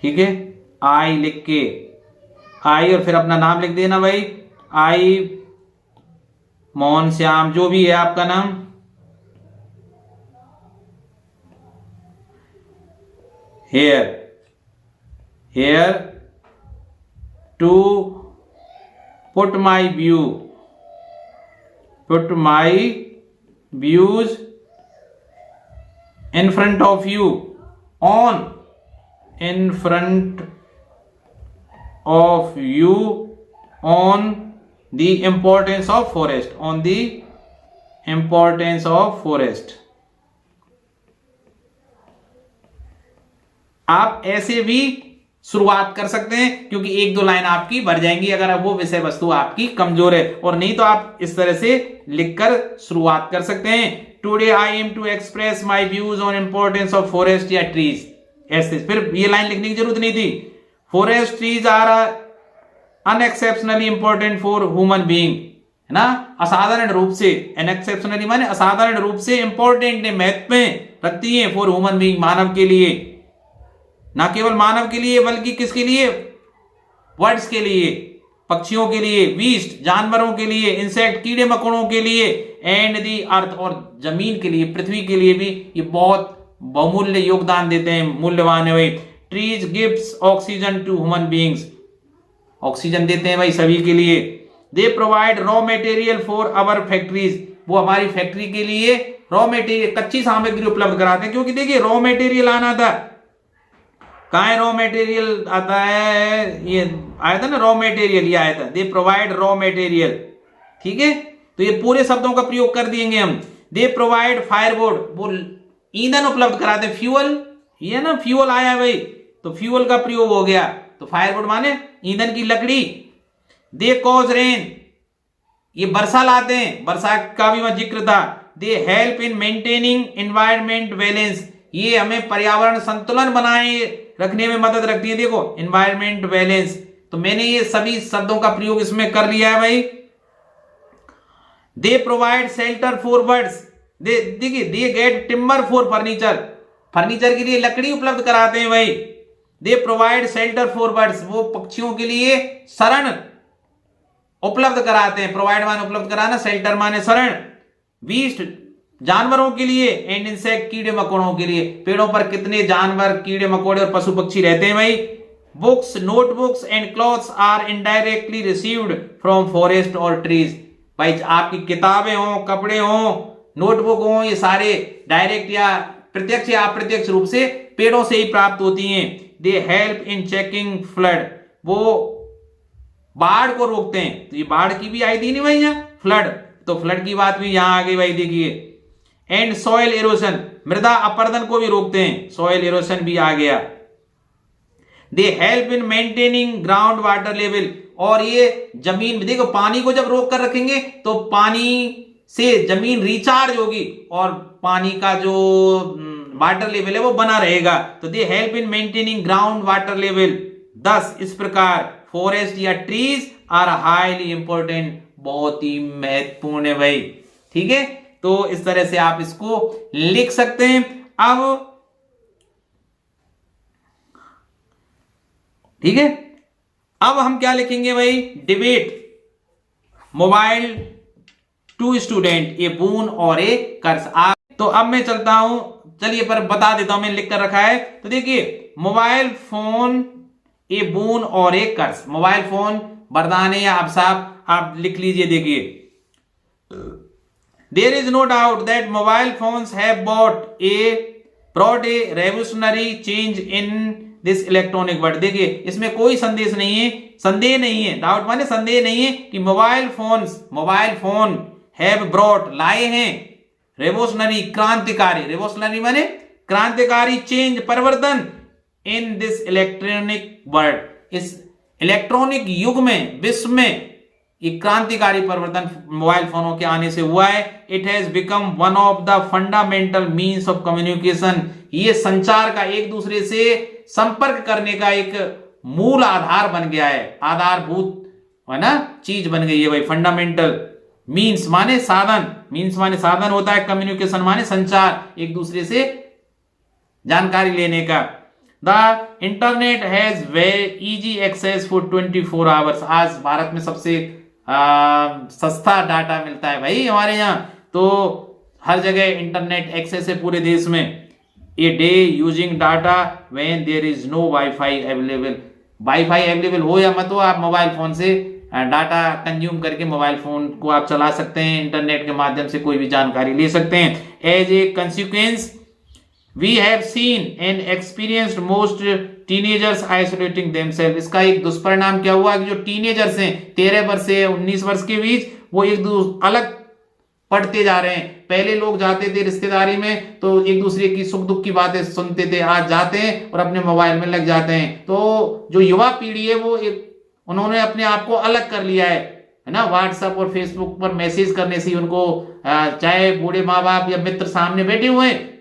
ठीक है। आई लिख के, आई और फिर अपना नाम लिख देना भाई, आई मोहन श्याम जो भी है आपका नाम, here to put my views in front of you on the importance of forest, आप ऐसे भी शुरुआत कर सकते हैं क्योंकि 1-2 लाइन आपकी भर जाएंगी अगर अब वो विषय वस्तु आपकी कमजोर है, और नहीं तो आप इस तरह से लिखकर शुरुआत कर सकते हैं। Today I am to express my views on importance of forest या ट्रीज, ऐसे फिर ये लाइन लिखने की जरूरत नहीं थी। Forest trees are unexceptionally important for human being, है ना, असाधारण रूप से, अनएक्सेप्शनली माने असाधारण रूप से, इंपॉर्टेंट है, महत्व रखती है, फॉर ह्यूमन बीइंग मानव के लिए, ना केवल मानव के लिए बल्कि किसके लिए, बर्ड्स के लिए, पक्षियों के लिए, बीस्ट जानवरों के लिए, इंसेक्ट कीड़े मकोड़ों के लिए, एंड दी अर्थ और जमीन के लिए, पृथ्वी के लिए भी ये बहुत बहुमूल्य योगदान देते हैं, मूल्यवान है भाई। Trees gives oxygen to human beings, oxygen देते हैं भाई सभी के लिए। They provide raw material for our factories, वो हमारी फैक्ट्री के लिए रॉ मटेरियल, कच्ची सामग्री उपलब्ध कराते हैं, क्योंकि देखिए रॉ मटेरियल आना था, कहाँ रॉ मटेरियल आता है, ये आया था ना रॉ मटेरियल, ये आया था, दे प्रोवाइड रॉ मटेरियल, ठीक है। तो ये पूरे शब्दों का प्रयोग कर दिएंगे हम। दे प्रोवाइड फायरवुड, वो ईंधन उपलब्ध कराते हैं, फ्यूअल, ये ना फ्यूअल आया भाई, तो फ्यूअल का प्रयोग हो गया, तो फायरवुड माने ईंधन की लकड़ी। दे कॉज रेन, ये वर्षा लाते हैं, वर्षा का भी वहां जिक्र था। They help in maintaining environment balance, ये हमें पर्यावरण संतुलन बनाए रखने में मदद रखती है। देखो एनवायरमेंट बैलेंस, तो मैंने ये सभी शब्दों का प्रयोग इसमें कर लिया है भाई। They provide shelter for birds, देखिए they get timber for furniture, furniture के लिए लकड़ी उपलब्ध कराते हैं भाई। They provide shelter for birds, वो पक्षियों के लिए शरण उपलब्ध कराते हैं। प्रोवाइड माने उपलब्ध कराना, शेल्टर माने शरण। बीस्ट जानवरों के लिए, एंड इंसेक्ट कीड़े मकोड़ों के लिए। पेड़ों पर कितने जानवर, कीड़े मकोड़े और पशु पक्षी रहते हैं भाई। Books, notebooks and clothes are indirectly received from forest और ट्रीज, भाई आपकी किताबें हो, कपड़े हो, नोटबुक हो, ये सारे डायरेक्ट या प्रत्यक्ष या अप्रत्यक्ष रूप से पेड़ों से ही प्राप्त होती हैं। They help in checking flood, वो बाढ़ को रोकते हैं। तो ये बाढ़ की भी आई थी नहीं भाई यहाँ फ्लड, तो फ्लड की बात भी यहां आ गई भाई देखिए। एंड सॉइल एरोशन, मृदा अपरदन को भी रोकते हैं, सॉइल एरोशन भी आ गया। They help in maintaining ground water level, और ये जमीन, देखो पानी को जब रोक कर रखेंगे तो पानी से जमीन रिचार्ज होगी और पानी का जो वाटर लेवल है वो बना रहेगा। तो they help in maintaining ground water level. 10 इस प्रकार फॉरेस्ट या ट्रीज आर हाईली इंपॉर्टेंट, बहुत ही महत्वपूर्ण है भाई। ठीक है, तो इस तरह से आप इसको लिख सकते हैं। अब ठीक है, अब हम क्या लिखेंगे भाई, डिबेट मोबाइल टू स्टूडेंट, ए बून और ए कर्ज। तो अब मैं चलता हूं, चलिए पर बता देता हूं, मैंने लिख कर रखा है। तो देखिए मोबाइल फोन ए बून और ए कर्ज, मोबाइल फोन वरदान है या अभिशाप, आप लिख लीजिए। देखिए there is no doubt that mobile phones have brought a revolutionary change in this electronic world. देखिए इसमें कोई संदेह नहीं है, डाउट माने संदेह नहीं है कि मोबाइल फोन हैव ब्रॉट लाए हैं, रेवोल्यूशनरी क्रांतिकारी, रेवोल्यूशनरी माने क्रांतिकारी, चेंज परिवर्तन, इन दिस इलेक्ट्रॉनिक वर्ल्ड, इस इलेक्ट्रॉनिक युग में, विश्व में ये क्रांतिकारी परिवर्तन मोबाइल फोनों के आने से हुआ है। It has become one of the fundamental means of communication, ये संचार का, एक दूसरे से संपर्क करने का एक मूल आधार बन गया है, आधारभूत है ना चीज बन गई है भाई। फंडामेंटल मीन्स माने साधन, मीन्स माने साधन होता है, कम्युनिकेशन माने संचार, एक दूसरे से जानकारी लेने का। The internet has very easy access for 24 hours, आज भारत में सबसे सस्ता डाटा मिलता है भाई हमारे यहाँ, तो हर जगह इंटरनेट एक्सेस है पूरे देश में। A day using data when there is no wifi available, wifi available हो या मत हो, आप मोबाइल फोन से डाटा कंज्यूम करके मोबाइल फोन को आप चला सकते हैं, इंटरनेट के माध्यम से कोई भी जानकारी ले सकते हैं। As a consequence we have seen and experienced most teenagers isolating themself, इसका एक दुष्परिणाम क्या हुआ कि जो टीनेजर्स हैं 13 वर्ष से 19 वर्ष के बीच, वो एक दूसरे अलग पढ़ते जा रहे हैं। पहले लोग जाते थे रिश्तेदारी में तो एक दूसरे की सुख दुख की बातें सुनते थे, आज जाते हैं और अपने मोबाइल में लग जाते हैं। तो जो युवा पीढ़ी है वो उन्होंने अपने आप को अलग कर लिया है ना, व्हाट्सएप और फेसबुक पर मैसेज करने से उनको, चाहे बूढ़े माँ बाप या मित्र सामने बैठे हुए हैं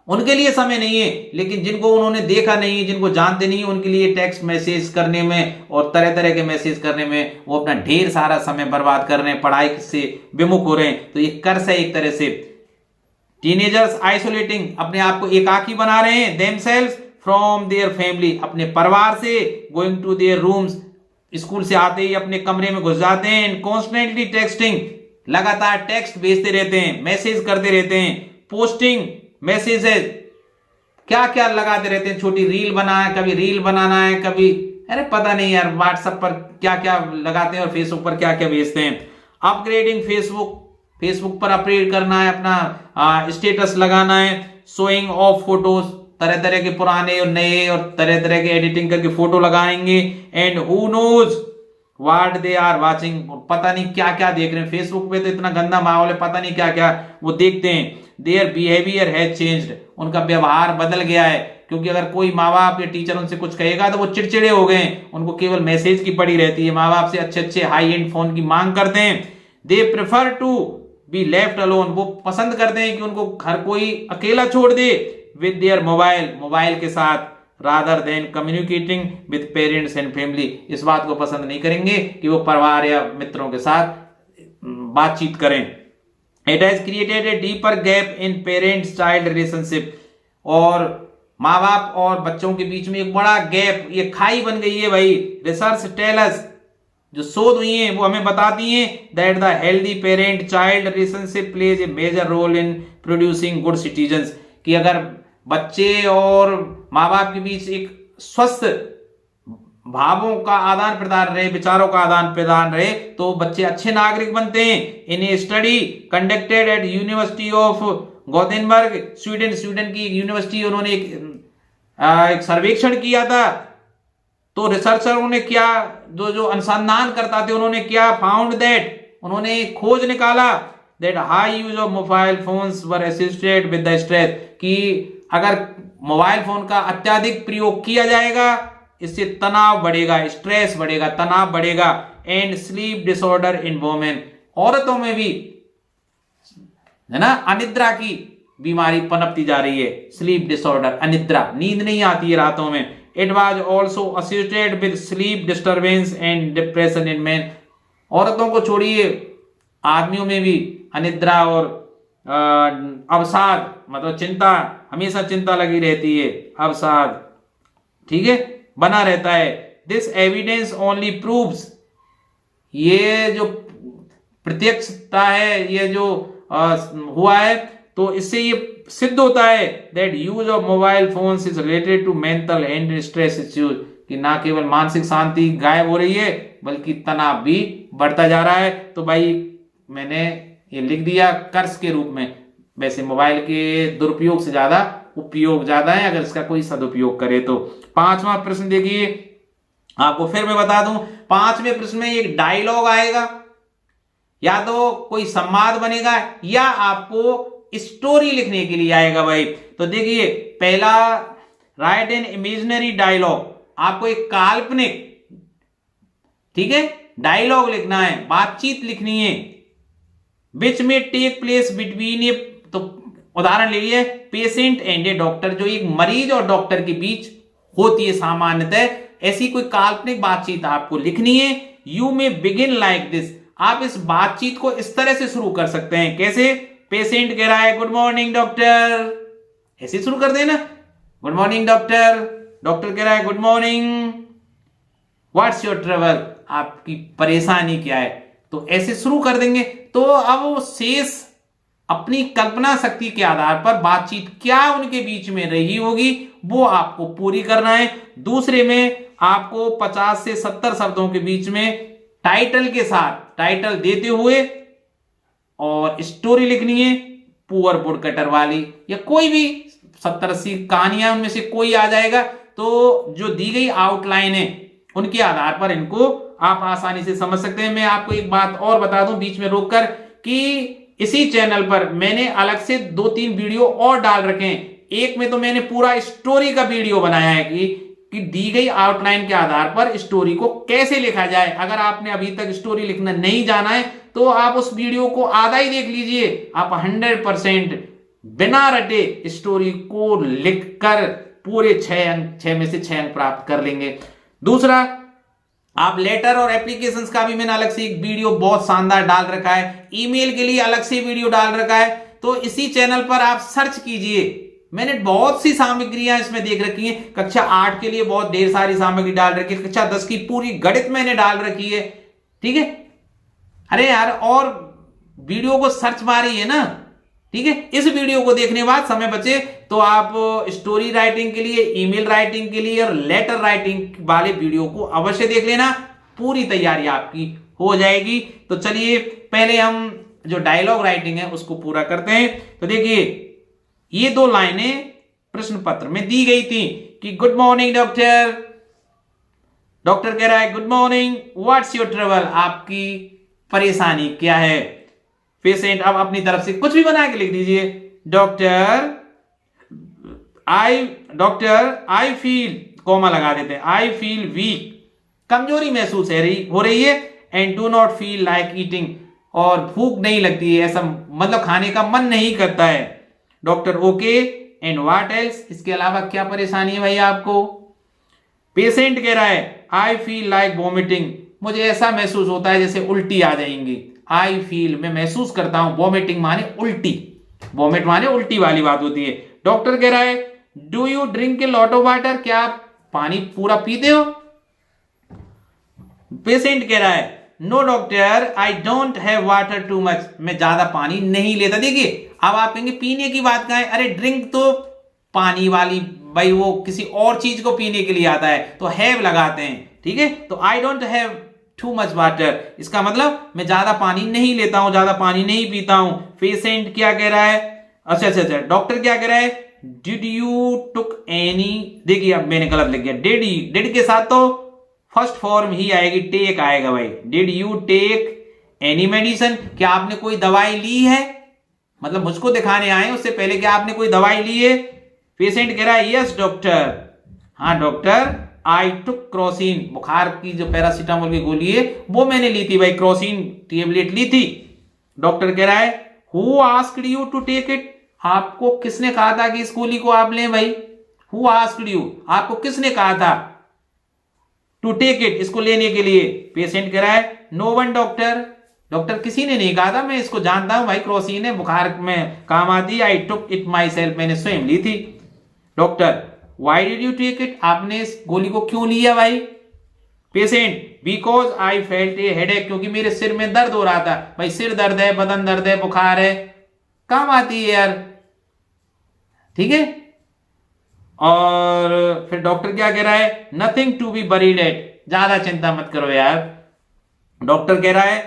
उनके लिए समय नहीं है, लेकिन जिनको उन्होंने देखा नहीं है, जिनको जानते नहीं है, उनके लिए टेक्स्ट मैसेज करने में और तरह तरह के मैसेज करने में वो अपना ढेर सारा समय बर्बाद कर रहे हैं, पढ़ाई से विमुख हो रहे हैं। तो ये कर्ज है एक तरह से। टीनेजर्स आइसोलेटिंग, अपने आप को एकाकी बना रहे हैं, देमसेल्व्स फ्रॉम देयर फैमिली, अपने परिवार से, going to their rooms, school से आते ही अपने कमरे में घुस जाते हैं, एंड कॉन्स्टेंटली टेक्सटिंग, लगातार टेक्स्ट भेजते रहते हैं, मैसेज करते रहते हैं, पोस्टिंग मैसेजेस, क्या क्या लगाते रहते हैं, छोटी रील बनाए, कभी रील बनाना है, कभी अरे पता नहीं यार व्हाट्सएप पर क्या क्या लगाते हैं और फेसबुक पर क्या क्या भेजते हैं। अपग्रेडिंग फेसबुक पर अपग्रेड करना है, अपना स्टेटस लगाना है, शोइंग ऑफ फोटोज, तरह तरह के पुराने और नए और तरह तरह के एडिटिंग करके फोटो लगाएंगे, and who knows what they are watching, पता नहीं क्या क्या देख रहे हैं। फेसबुक पे तो इतना गंदा माहौल है, पता नहीं क्या क्या वो देखते हैं। देयर बिहेवियर हैज चेंज्ड, उनका व्यवहार बदल गया है, क्योंकि अगर कोई माँ बाप या टीचर उनसे कुछ कहेगा तो वो चिड़चिड़े हो गए, उनको केवल मैसेज की पड़ी रहती है, माँ बाप से अच्छे अच्छे हाई एंड फोन की मांग करते हैं। They prefer to be left alone, वो पसंद करते हैं कि उनको हर कोई अकेला छोड़ दे, विद देयर मोबाइल के साथ, rather than communicating with parents and family. इस बात को पसंद नहीं करेंगे कि वो परिवार या मित्रों के साथ बातचीत करें। It has created a deeper gap in parents child relationship, और माँ बाप और बच्चों के बीच में एक बड़ा गैप, ये खाई बन गई है भाई। रिसर्च टेलस, जो शोध हुई हैं वो हमें बताती हैं that the healthy parent child relationship plays a major role in producing good citizens, कि अगर बच्चे और माँ बाप के बीच एक स्वस्थ भावों का आदान प्रदान रहे, विचारों का आदान प्रदान रहे, तो बच्चे अच्छे नागरिक बनते हैं। In a study conducted at university of Gothenburg, Sweden की यूनिवर्सिटी, उन्होंने एक सर्वेक्षण किया था। तो रिसर्चरों ने क्या, जो अनुसंधान करता थे उन्होंने क्या फाउंड दैट, उन्होंने खोज निकाला that high use of mobile phones were associated with the stress, कि अगर मोबाइल फोन का अत्यधिक प्रयोग किया जाएगा इससे तनाव बढ़ेगा, स्ट्रेस बढ़ेगा, तनाव बढ़ेगा। And sleep disorder in women, औरतों में भी है ना अनिद्रा की बीमारी पनपती जा रही है। स्लीप डिसऑर्डर, अनिद्रा, नींद नहीं आती है रातों में। It was also associated with sleep disturbance and depression in main, औरतों को छोड़िए आदमियों में भी अनिद्रा और अवसाद, मतलब चिंता, हमेशा चिंता लगी रहती है, अवसाद, ठीक है, बना रहता है। दिस एविडेंस ओनली प्रूव्स, ये जो प्रत्यक्षता है, ये जो हुआ है, तो इससे ये सिद्ध होता है that use of mobile phones is related to mental and stress issues, कि ना केवल मानसिक शांति गायब हो रही है बल्कि तनाव भी बढ़ता जा रहा है। तो भाई मैंने ये लिख दिया कर्ज के रूप में। वैसे मोबाइल के दुरुपयोग से ज्यादा उपयोग ज्यादा है अगर इसका कोई सदुपयोग करे तो। पांचवा प्रश्न देखिए, आपको फिर मैं बता दूं, पांचवें प्रश्न में एक डायलॉग आएगा, या तो कोई संवाद बनेगा या आपको स्टोरी लिखने के लिए आएगा भाई। तो देखिए पहला, राइट एन इमेजिनरी डायलॉग, आपको एक काल्पनिक, ठीक है, डायलॉग लिखना है, बातचीत लिखनी है, विच में टेक प्लेस बिटवीन ए, तो उदाहरण ले लिए पेशेंट एंड ए डॉक्टर, जो एक मरीज और डॉक्टर के बीच होती है सामान्यतः, ऐसी कोई काल्पनिक बातचीत आपको लिखनी है। यू में बिगिन लाइक दिस, आप इस बातचीत को इस तरह से शुरू कर सकते हैं। कैसे? पेशेंट कह रहा है गुड मॉर्निंग डॉक्टर, ऐसे शुरू कर देना, गुड मॉर्निंग डॉक्टर, डॉक्टर कह रहा है good morning, what's your trouble, आपकी परेशानी क्या है, तो ऐसे शुरू कर देंगे। तो अब वो शेष अपनी कल्पना शक्ति के आधार पर बातचीत क्या उनके बीच में रही होगी वो आपको पूरी करना है। दूसरे में आपको 50 से 70 शब्दों के बीच में टाइटल के साथ, टाइटल देते हुए और स्टोरी लिखनी है, पुअर वुड कटर वाली, या कोई भी 70-80 कहानियां उनमें से कोई आ जाएगा। तो जो दी गई आउटलाइन है उनके आधार पर इनको आप आसानी से समझ सकते हैं। मैं आपको एक बात और बता दूं बीच में रोककर, कि इसी चैनल पर मैंने अलग से 2-3 वीडियो और डाल रखे हैं। एक में तो मैंने पूरा स्टोरी का वीडियो बनाया है कि दी गई आउटलाइन के आधार पर स्टोरी को कैसे लिखा जाए। अगर आपने अभी तक स्टोरी लिखना नहीं जाना है तो आप उस वीडियो को आधा ही देख लीजिए, आप 100% बिना रटे स्टोरी को लिखकर पूरे 6 में से 6 अंक प्राप्त कर लेंगे। दूसरा, आप लेटर और एप्लीकेशंस का भी मैंने अलग से एक वीडियो बहुत शानदार डाल रखा है, ईमेल के लिए अलग से वीडियो डाल रखा है। तो इसी चैनल पर आप सर्च कीजिए, मैंने बहुत सी सामग्रियां इसमें देख रखी हैं। कक्षा 8 के लिए बहुत ढेर सारी सामग्री डाल रखी है, कक्षा 10 की पूरी गणित मैंने डाल रखी है, ठीक है। अरे यार, और वीडियो को सर्च मारिए ना, ठीक है। इस वीडियो को देखने के बाद समय बचे तो आप स्टोरी राइटिंग के लिए, ईमेल राइटिंग के लिए और लेटर राइटिंग वाले वीडियो को अवश्य देख लेना, पूरी तैयारी आपकी हो जाएगी। तो चलिए पहले हम जो डायलॉग राइटिंग है उसको पूरा करते हैं। तो देखिए, ये 2 लाइनें प्रश्न पत्र में दी गई थी कि गुड मॉर्निंग डॉक्टर, डॉक्टर कह रहा है good morning, what's your trouble, आपकी परेशानी क्या है। पेशेंट अब अपनी तरफ से कुछ भी बना के लिख दीजिए, डॉक्टर आई फील, कॉमा लगा देते हैं, आई फील वीक, कमजोरी महसूस हो रही है, and do not feel like eating, और भूख नहीं लगती है, ऐसा मतलब खाने का मन नहीं करता है। Doctor okay, and what else, इसके अलावा क्या परेशानी है भाई आपको? पेशेंट कह रहा है आई फील लाइक वॉमिटिंग, मुझे ऐसा महसूस होता है जैसे उल्टी आ जाएंगी। आई फील, मैं महसूस करता हूं, वॉमिटिंग माने उल्टी, वॉमिट माने उल्टी वाली बात होती है। डॉक्टर कह रहा है do you drink a lot of water, क्या आप पानी पूरा पीते हो? पेशेंट कह रहा है no doctor I don't have water too much, मैं ज्यादा पानी नहीं लेता। देखिए अब आप कहेंगे पीने की बात कहां है, अरे ड्रिंक तो पानी वाली भाई वो किसी और चीज को पीने के लिए आता है, तो हैव लगाते हैं, ठीक है। तो आई don't have too much water, इसका मतलब मैं ज्यादा पानी नहीं लेता हूं, ज्यादा पानी नहीं पीता हूं। पेशेंट क्या कह रहा है, अच्छा डॉक्टर क्या कह रहा है डिड यू टुक एनी, देखिए अब मैंने गलत लिख गया, डिड के साथ तो फर्स्ट फॉर्म ही आएगी, टेक आएगा भाई। Did you take any medicine, क्या आपने कोई दवाई ली है, मतलब मुझको दिखाने आए उससे पहले क्या आपने कोई दवाई ली है? पेशेंट कह रहा है यस डॉक्टर, हाँ डॉक्टर आई टुक क्रोसिन, बुखार की जो पैरासीटामोल की गोली है वो मैंने ली थी भाई, क्रोसिन टेबलेट ली थी। डॉक्टर कह रहा है who asked you to take it, आपको किसने कहा था कि इस गोली को आप लें भाई? हु आस्क्ड यू, आपको किसने कहा था टू टेक इट, इसको लेने के लिए? पेशेंट कह रहा है नो वन डॉक्टर, डॉक्टर किसी ने नहीं कहा था, मैं इसको जानता हूं भाई, क्रोसिन है बुखार में काम आती है, आई टुक इट माई सेल्फ, मैंने स्वयं ली थी। Doctor why did you take it, आपने इस गोली को क्यों लिया भाई? Patient because I felt a headache, क्योंकि मेरे सिर में दर्द हो रहा था भाई, सिर दर्द है, बदन दर्द है, बुखार है, काम आती है यार, ठीक है। और फिर डॉक्टर क्या कह रहा है nothing to be worried at, ज्यादा चिंता मत करो यार। डॉक्टर कह रहा है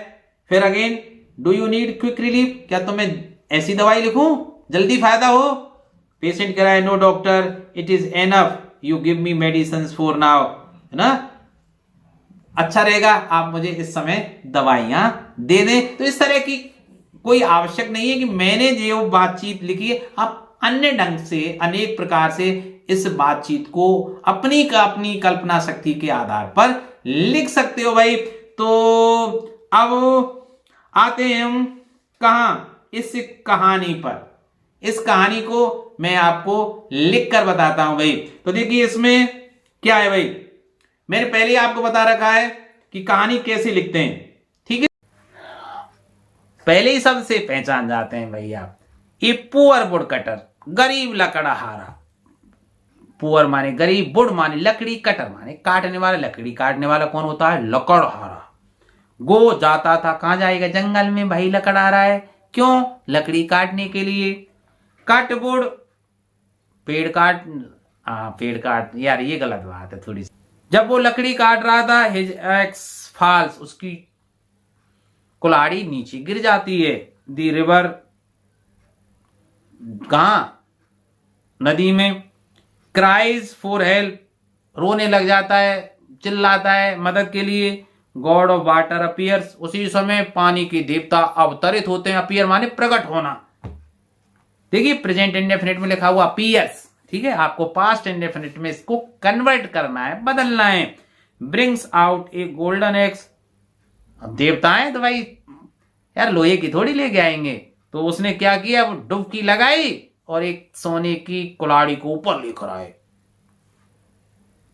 फिर again do you need quick relief, क्या तुम्हें ऐसी दवाई लिखूं जल्दी फायदा हो? पेशेंट कह रहा है no doctor it is enough, you give me medicine for now, है ना, अच्छा रहेगा आप मुझे इस समय दवाइयां दे दें। तो इस तरह की कोई आवश्यक नहीं है कि मैंने जो बातचीत लिखी है आप अन्य ढंग से अनेक प्रकार से इस बातचीत को अपनी कल्पना शक्ति के आधार पर लिख सकते हो भाई। तो अब आते हैं हम कहां, इस कहानी पर। इस कहानी को मैं आपको लिख कर बताता हूं भाई। तो देखिए इसमें क्या है भाई, मैंने पहले ही आपको बता रखा है कि कहानी कैसे लिखते हैं, ठीक है, पहले ही सबसे पहचान जाते हैं भाई आप। ए पुअर वुड कटर, गरीब लकड़हारा, पुअर माने गरीब, वुड माने लकड़ी, कटर माने काटने वाला, लकड़ी काटने वाला कौन होता है? लकड़हारा। गो जाता था, कहां जाएगा? जंगल में भाई, लकड़हारा है, क्यों? लकड़ी काटने के लिए। कट वुड, पेड़ काट, पेड़ काट, यार ये गलत बात है थोड़ी सी। जब वो लकड़ी काट रहा था हिज एक्स फॉल्स, उसकी कुल्हाड़ी नीचे गिर जाती है। दी रिवर, कहां? नदी में। क्राइज फॉर हेल्प, रोने लग जाता है, चिल्लाता है मदद के लिए। गॉड ऑफ वाटर अपीयर्स, उसी समय पानी के देवता अवतरित होते हैं। अपीयर माने प्रकट होना। देखिए प्रेजेंट इंडेफिनिट में लिखा हुआ अपीयर्स, ठीक है, आपको पास्ट इंडेफिनिट में इसको कन्वर्ट करना है, बदलना है। Brings out a golden x, अब देवता है तो भाई यार लोहे की थोड़ी लेके आएंगे, तो उसने क्या किया, वो डुबकी लगाई और एक सोने की कुल्हाड़ी को ऊपर लेकर आए,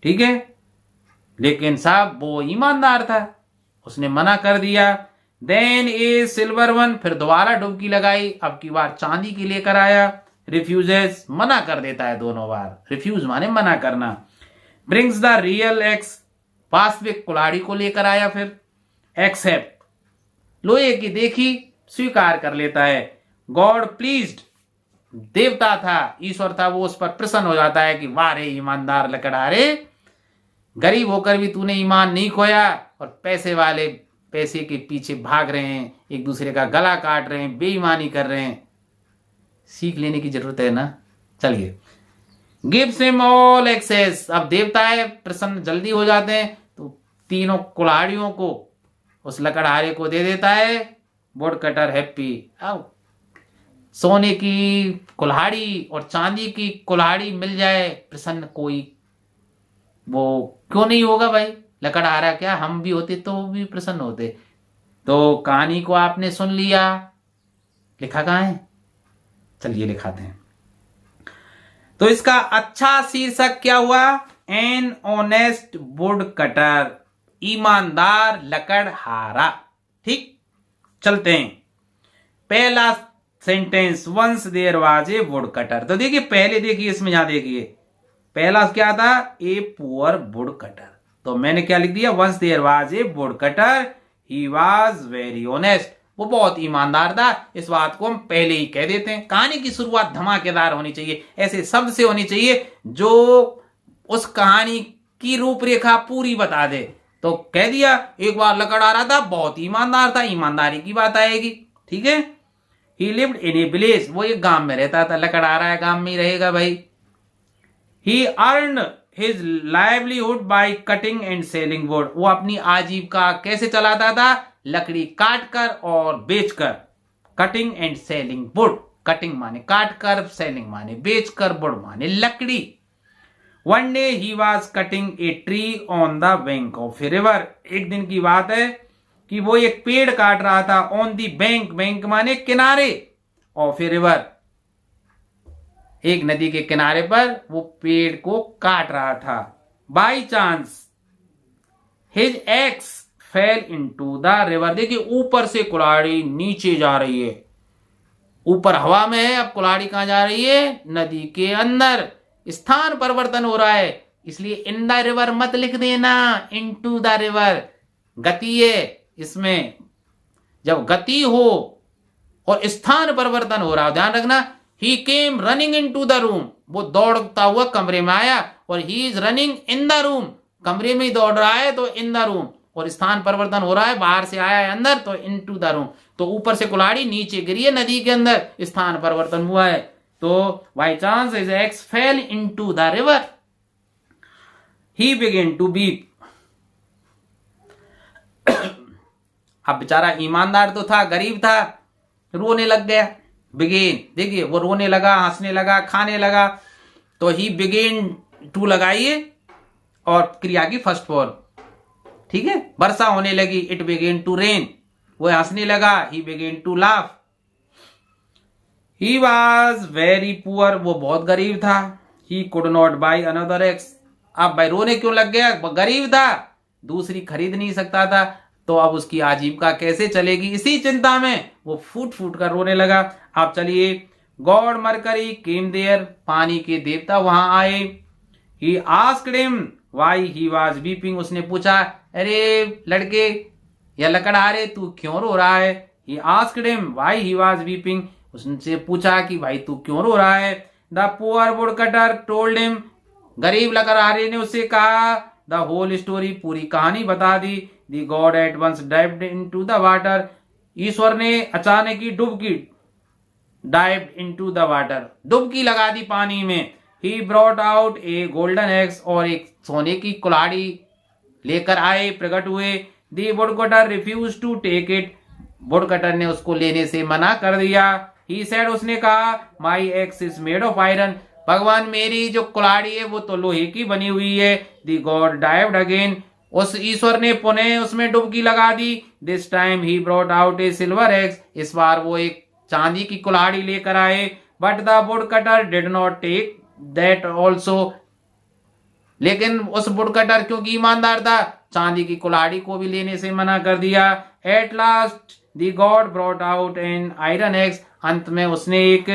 ठीक है। लेकिन साहब वो ईमानदार था, उसने मना कर दिया। देन ए सिल्वर वन, फिर दोबारा डुबकी लगाई, अब की बार चांदी की लेकर आया। रिफ्यूजेस, मना कर देता है दोनों बार, रिफ्यूज माने मना करना। ब्रिंग्स द रियल एक्स, वास्तविक कुल्हाड़ी को लेकर आया। फिर एक्सेप्ट, लोहे की देखी स्वीकार कर लेता है। गॉड प्लीज्ड, देवता था, ईश्वर था, वो उस पर प्रसन्न हो जाता है कि वाह रे ईमानदार लकड़हारे, गरीब होकर भी तूने ईमान नहीं खोया, और पैसे वाले पैसे के पीछे भाग रहे हैं, एक दूसरे का गला काट रहे हैं, बेईमानी कर रहे हैं। सीख लेने की जरूरत है ना। चलिए, गिव्स हिम ऑल एक्सेस, अब देवता है प्रसन्न जल्दी हो जाते हैं, तो तीनों कुल्हाड़ियों को उस लकड़हारे को दे देता है। वुड कटर हैप्पी, अब सोने की कुल्हाड़ी और चांदी की कुल्हाड़ी मिल जाए, प्रसन्न कोई वो क्यों नहीं होगा भाई। लकड़हारा क्या, हम भी होते तो भी प्रसन्न होते। तो कहानी को आपने सुन लिया, लिखा कहां है, चलिए लिखाते हैं। तो इसका अच्छा शीर्षक क्या हुआ? एन ऑनेस्ट वुड कटर, ईमानदार लकड़हारा। ठीक, चलते हैं। पहला sentence, once there was a wood cutter. तो देखिए पहले देखिए इसमें, यहां देखिए पहला क्या था? A poor wood cutter. तो मैंने क्या लिख दिया? Once there was a wood cutter, he was very honest. वो बहुत ईमानदार था। इस बात को हम पहले ही कह देते हैं। कहानी की शुरुआत धमाकेदार होनी चाहिए, ऐसे शब्द से होनी चाहिए जो उस कहानी की रूपरेखा पूरी बता दे। तो कह दिया एक बार लकड़ आ रहा था, बहुत ईमानदार था, ईमानदारी की बात आएगी। ठीक है। ही लिव्ड इन ए विलेज, वो एक गांव में रहता था। लकड़ आ रहा है, गांव में ही रहेगा भाई। He earn his livelihood by cutting and selling wood, वो अपनी आजीविका कैसे चलाता था? लकड़ी काटकर और बेचकर। Cutting and selling would, cutting माने काटकर, सेलिंग माने बेचकर, वुड माने लकड़ी। One day he was cutting a tree on the bank of a river, एक दिन की बात है कि वो एक पेड़ काट रहा था। ऑन दी बैंक, बैंक माने किनारे, ऑफ ए रिवर, एक नदी के किनारे पर वो पेड़ को काट रहा था। By chance his axe fail into the river, देखिए ऊपर से कुल्हाड़ी नीचे जा रही है। ऊपर हवा में है, अब कुल्हाड़ी कहां जा रही है? नदी के अंदर। स्थान परिवर्तन हो रहा है, इसलिए इन द रिवर मत लिख देना, इनटू द रिवर। गति है इसमें, जब गति हो और स्थान परिवर्तन हो रहा हो, ध्यान रखना। He came running into the room, वो दौड़ता हुआ कमरे में आया। और he is running in the room, कमरे में ही दौड़ रहा है तो इन द रूम। और स्थान परिवर्तन हो रहा है, बाहर से आया है अंदर तो इन टू द रूम। तो ऊपर से कुल्हाड़ी नीचे गिरी है नदी के अंदर, स्थान परिवर्तन हुआ है। तो by chance his axe fell into the river, he began to weep. अब बेचारा ईमानदार तो था, गरीब था, रोने लग गया। बिगेन, देखिए वो रोने लगा, हंसने लगा, खाने लगा। तो ही बिगेन टू लगाइए और क्रिया की फर्स्ट फॉर्म। ठीक है। वर्षा होने लगी, इट बिगेन टू रेन, वो हंसने लगा, he began to laugh. He was very poor, वो बहुत गरीब था। He could not buy another eggs, अब भाई रोने क्यों लग गया? गरीब था, दूसरी खरीद नहीं सकता था, तो अब उसकी आजीविका कैसे चलेगी? इसी चिंता में वो फूट फूट कर रोने लगा। अब चलिए, गॉड मरकरी केम देयर, पानी के देवता वहां आए। He asked him why he was weeping, उसने पूछा, अरे लड़के या लकड़हारे तू क्यों रो रहा है? He asked him why he was weeping, उसने पूछा कि भाई तू क्यों रो रहा है? The poor wood cutter told him, गरीब लकड़हारे ने उससे कहा, द होल स्टोरी, पूरी कहानी बता दी। The god at once dived into the water, ईश्वर ने अचानक ही डुबकी, डाइव्ड इनटू द वाटर, डुबकी लगा दी पानी में। He brought out a golden eggs, और एक सोने की कुल्हाड़ी लेकर आए, प्रकट हुए। The woodcutter refuse to take it, woodcutter ने उसको लेने से मना कर दिया। ही सेड, उसने कहा, my axe is made of iron, भगवान मेरी जो कुल्हाड़ी है वो तो लोहे की बनी हुई है। द गॉड डाइव्ड अगेन, उस ईश्वर ने पुनः उसमें डुबकी लगा दी। This time he brought out a silver axe, इस बार वो एक चांदी की कुल्हाड़ी लेकर आए। But the woodcutter did not take that also, लेकिन उस वुडकटर क्योंकि ईमानदार था, चांदी की कुल्हाड़ी को भी लेने से मना कर दिया। At last the God brought out an iron x, अंत में उसने एक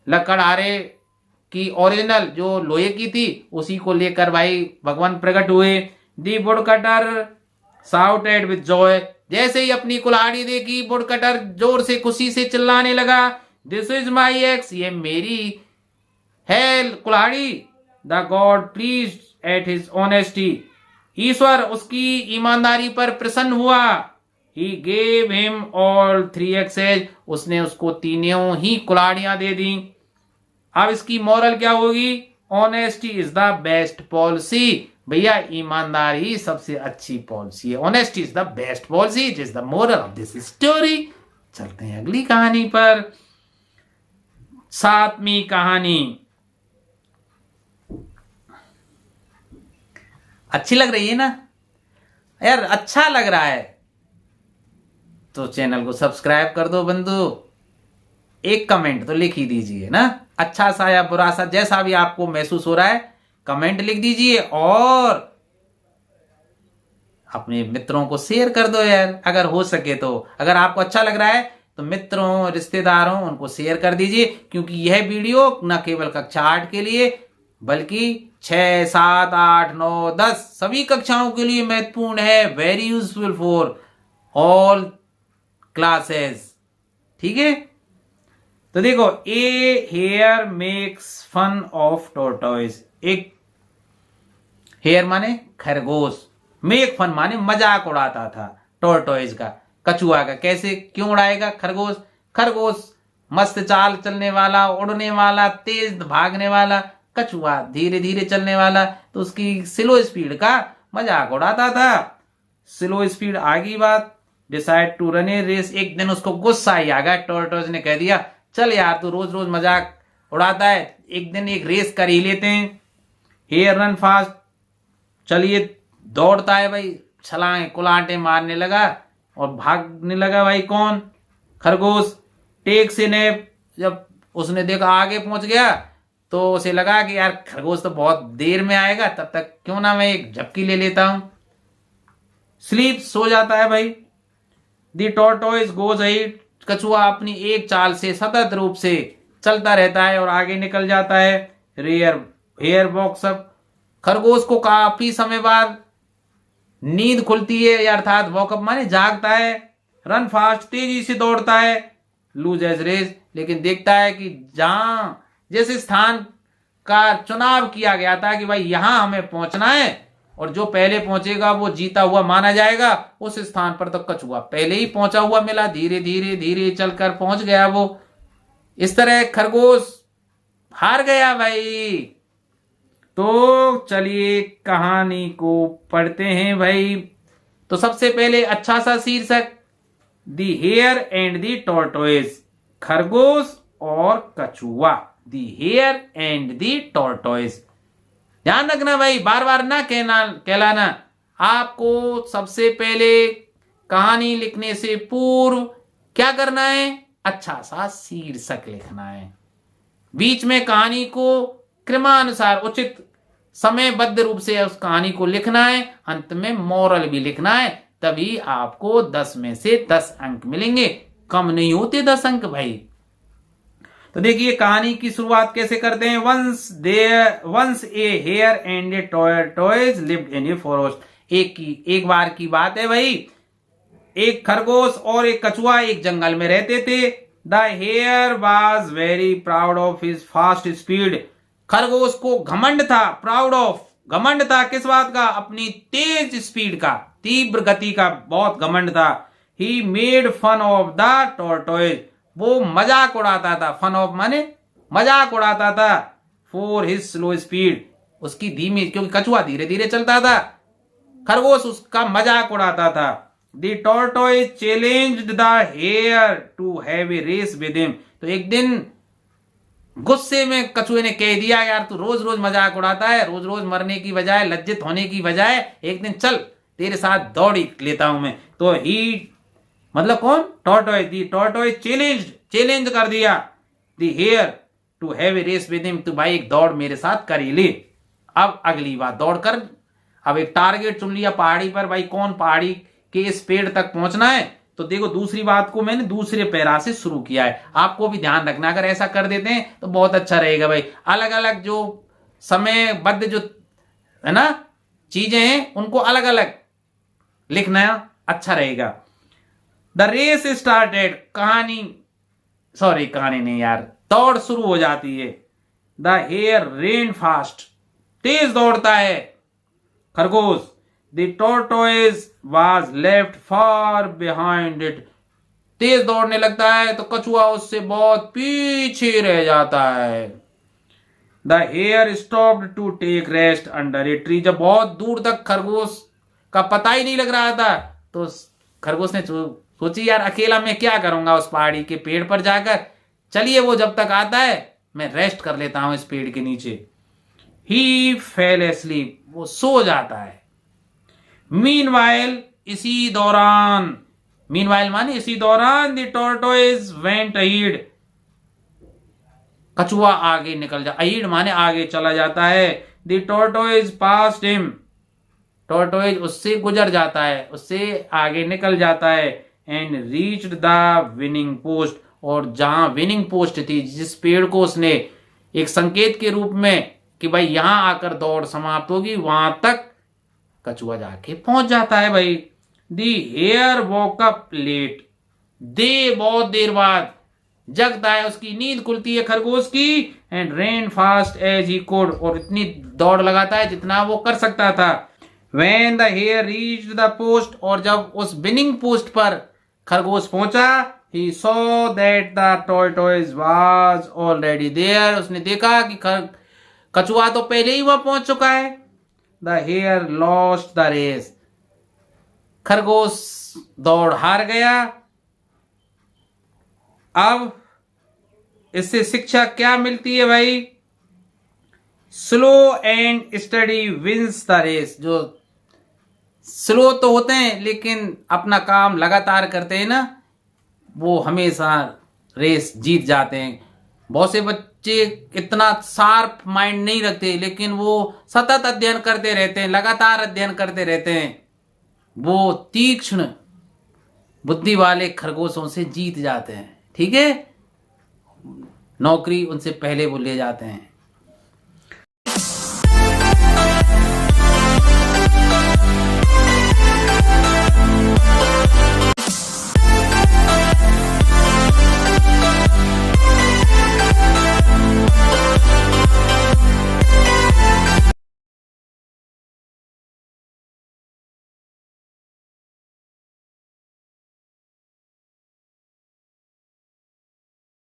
लकड़हारे की ओरिजिनल जो लोहे की थी उसी को लेकर भाई भगवान प्रकट हुए। दी वुडकटर शाउटेड विद जॉय, जैसे ही अपनी कुल्हाड़ी देखी वुडकटर जोर से खुशी से चिल्लाने लगा, दिस इज माई एक्स, ये मेरी है कुल्हाड़ी। The god pleased at his honesty, ईश्वर उसकी ईमानदारी पर प्रसन्न हुआ। He gave him all 3 axes, उसने उसको तीनों ही कुल्हाड़ियां दे दी। अब इसकी मॉरल क्या होगी? Honesty is the best policy, भैया ईमानदारी सबसे अच्छी पॉलिसी है। Honesty is the best policy, it is the moral of this story. चलते हैं अगली कहानी पर। 7वीं कहानी। अच्छी लग रही है ना यार? अच्छा लग रहा है तो चैनल को सब्सक्राइब कर दो बंधु। एक कमेंट तो लिख ही दीजिए ना, अच्छा सा या बुरा सा, जैसा भी आपको महसूस हो रहा है कमेंट लिख दीजिए और अपने मित्रों को शेयर कर दो यार, अगर हो सके तो। अगर आपको अच्छा लग रहा है तो मित्रों, रिश्तेदारों, उनको शेयर कर दीजिए, क्योंकि यह वीडियो न केवल कक्षा 8 के लिए बल्कि 6, 7, 8, 9, 10 सभी कक्षाओं के लिए महत्वपूर्ण है। Very useful for all classes. ठीक है, तो देखो, a hare makes fun of tortoise. एक हेयर माने खरगोश, मेक फन माने मजाक उड़ाता था टॉर्टोइज का, कछुआ का। कैसे, क्यों उड़ाएगा? खरगोश, खरगोश मस्त चाल चलने वाला, उड़ने वाला, तेज भागने वाला, कछुआ धीरे धीरे चलने वाला, तो उसकी स्लो स्पीड का मजाक उड़ाता था। स्लो स्पीड आ गई बात, decide to run a race. एक दिन उसको गुस्सा ही आ गया, टॉर्टोइज ने कह दिया चल यार तू रोज रोज मजाक उड़ाता है, एक दिन एक रेस कर ही लेते हैं। हेयर रन फास्ट, चलिए दौड़ता है भाई, छलांगे कुलांटे मारने लगा और भागने लगा भाई कौन? खरगोश। टेक्स ए नैप, जब उसने देखा आगे पहुंच गया तो उसे लगा कि यार खरगोश तो बहुत देर में आएगा, तब तक क्यों ना मैं एक झपकी ले लेता हूं। स्लीप, सो जाता है भाई। दी टॉर्टोइज गोज अहेड, कछुआ अपनी एक चाल से सतत रूप से चलता रहता है और आगे निकल जाता है। हेयर वॉक्स अप, खरगोश को काफी समय बाद नींद खुलती है, अर्थात वॉकअप माने जागता है। रन फास्ट, तेजी से दौड़ता है। लूज एज रेस, लेकिन देखता है कि जहां जिस स्थान का चुनाव किया गया था कि भाई यहां हमें पहुंचना है और जो पहले पहुंचेगा वो जीता हुआ माना जाएगा, उस स्थान पर तो कछुआ पहले ही पहुंचा हुआ मिला, धीरे धीरे धीरे चलकर पहुंच गया वो। इस तरह खरगोश हार गया भाई। तो चलिए कहानी को पढ़ते हैं भाई। तो सबसे पहले अच्छा सा शीर्षक, दी हेयर एंड दी टॉर्टोइज, खरगोश और कछुआ। दी हेयर एंड दी टॉर्टोइज। ध्यान रखना भाई, बार बार ना कहलाना। आपको सबसे पहले कहानी लिखने से पूर्व क्या करना है? अच्छा सा शीर्षक लिखना है। बीच में कहानी को क्रमानुसार उचित समयबद्ध रूप से उस कहानी को लिखना है। अंत में मोरल भी लिखना है, तभी आपको 10 में से 10 अंक मिलेंगे। कम नहीं होते 10 अंक भाई। तो देखिए कहानी की शुरुआत कैसे करते हैं। Once a hare and a tortoise lived in a forest. एक बार की बात है भाई, एक खरगोश और एक कछुआ एक जंगल में रहते थे। The hare was very proud of his fast speed. खरगोश को घमंड था, प्राउड ऑफ, घमंड था किस बात का? अपनी तेज स्पीड का, तीव्र गति का बहुत घमंड था। He made fun of the tortoise, वो मजाक उड़ाता था। फन ऑफ माने मजाक उड़ाता था। फॉर हिज स्लो स्पीड, उसकी धीमी, क्योंकि कछुआ धीरे धीरे चलता था, खरगोश उसका मजाक उड़ाता था। The tortoise challenged the hare to have a race with him. तो एक दिन गुस्से में कछुए ने कह दिया यार तू रोज रोज मजाक उड़ाता है, रोज रोज मरने की बजाय, लज्जित होने की बजाय एक दिन चल तेरे साथ दौड़ ही लेता हूं मैं। तो ही मतलब कौन? टॉर्टोइज। दी टॉर्टोइज चैलेंज कर दिया the hare to have a race with him, तो भाई एक दौड़ मेरे साथ कर ही ले। अब अगली बात, दौड़ कर, अब एक टारगेट चुन लिया पहाड़ी पर, भाई कौन पहाड़ी के इस पेड़ तक पहुंचना है। तो देखो दूसरी बात को मैंने दूसरे पैरा से शुरू किया है, आपको भी ध्यान रखना। अगर ऐसा कर देते हैं तो बहुत अच्छा रहेगा भाई। अलग अलग जो समयबद्ध जो है ना चीजें हैं उनको अलग अलग लिखना अच्छा रहेगा। द रेस स्टार्टेड, कहानी नहीं यार, दौड़ शुरू हो जाती है। द हेयर रेन फास्ट, तेज दौड़ता है खरगोश। The tortoise was left far behind it, तेज दौड़ने लगता है तो कछुआ उससे बहुत पीछे रह जाता है। The hare stopped to take rest under a tree, जब बहुत दूर तक खरगोश का पता ही नहीं लग रहा था तो खरगोश ने सोची यार अकेला मैं क्या करूंगा उस पहाड़ी के पेड़ पर जाकर, चलिए वो जब तक आता है मैं रेस्ट कर लेता हूं इस पेड़ के नीचे। ही फेल एस्लीप, वो सो जाता है। मीनवाइल, इसी दौरान, मीनवाइल माने इसी दौरान, द टॉर्टोइज वेंट अहेड, कछुआ आगे निकल जा, अहीड माने आगे चला जाता है। The tortoise past him, tortoise उससे गुजर जाता है, उससे आगे निकल जाता है। And reached the winning post, और जहां विनिंग पोस्ट थी, जिस पेड़ को उसने एक संकेत के रूप में कि भाई यहां आकर दौड़ समाप्त होगी, वहां तक कछुआ जाके पहुंच जाता है भाई। दी हेयर वॉक अप लेट, दे बहुत देर बाद जगता है, उसकी नींद खुलती है खरगोश की। And ran fast as he could, और इतनी दौड़ लगाता है जितना वो कर सकता था। When the hare reached the post, और जब उस विनिंग पोस्ट पर खरगोश पहुंचा, he saw that the tortoise was already there, उसने देखा कि कछुआ तो पहले ही वहां पहुंच चुका है। The hare lost the race, खरगोश दौड़ हार गया। अब इससे शिक्षा क्या मिलती है भाई? Slow and steady wins the race, जो स्लो तो होते हैं लेकिन अपना काम लगातार करते हैं ना, वो हमेशा रेस जीत जाते हैं। बहुत से बच्चे इतना शार्प माइंड नहीं रखते, लेकिन वो सतत अध्ययन करते रहते हैं, लगातार अध्ययन करते रहते हैं, वो तीक्ष्ण बुद्धि वाले खरगोशों से जीत जाते हैं। ठीक है, नौकरी उनसे पहले वो ले जाते हैं।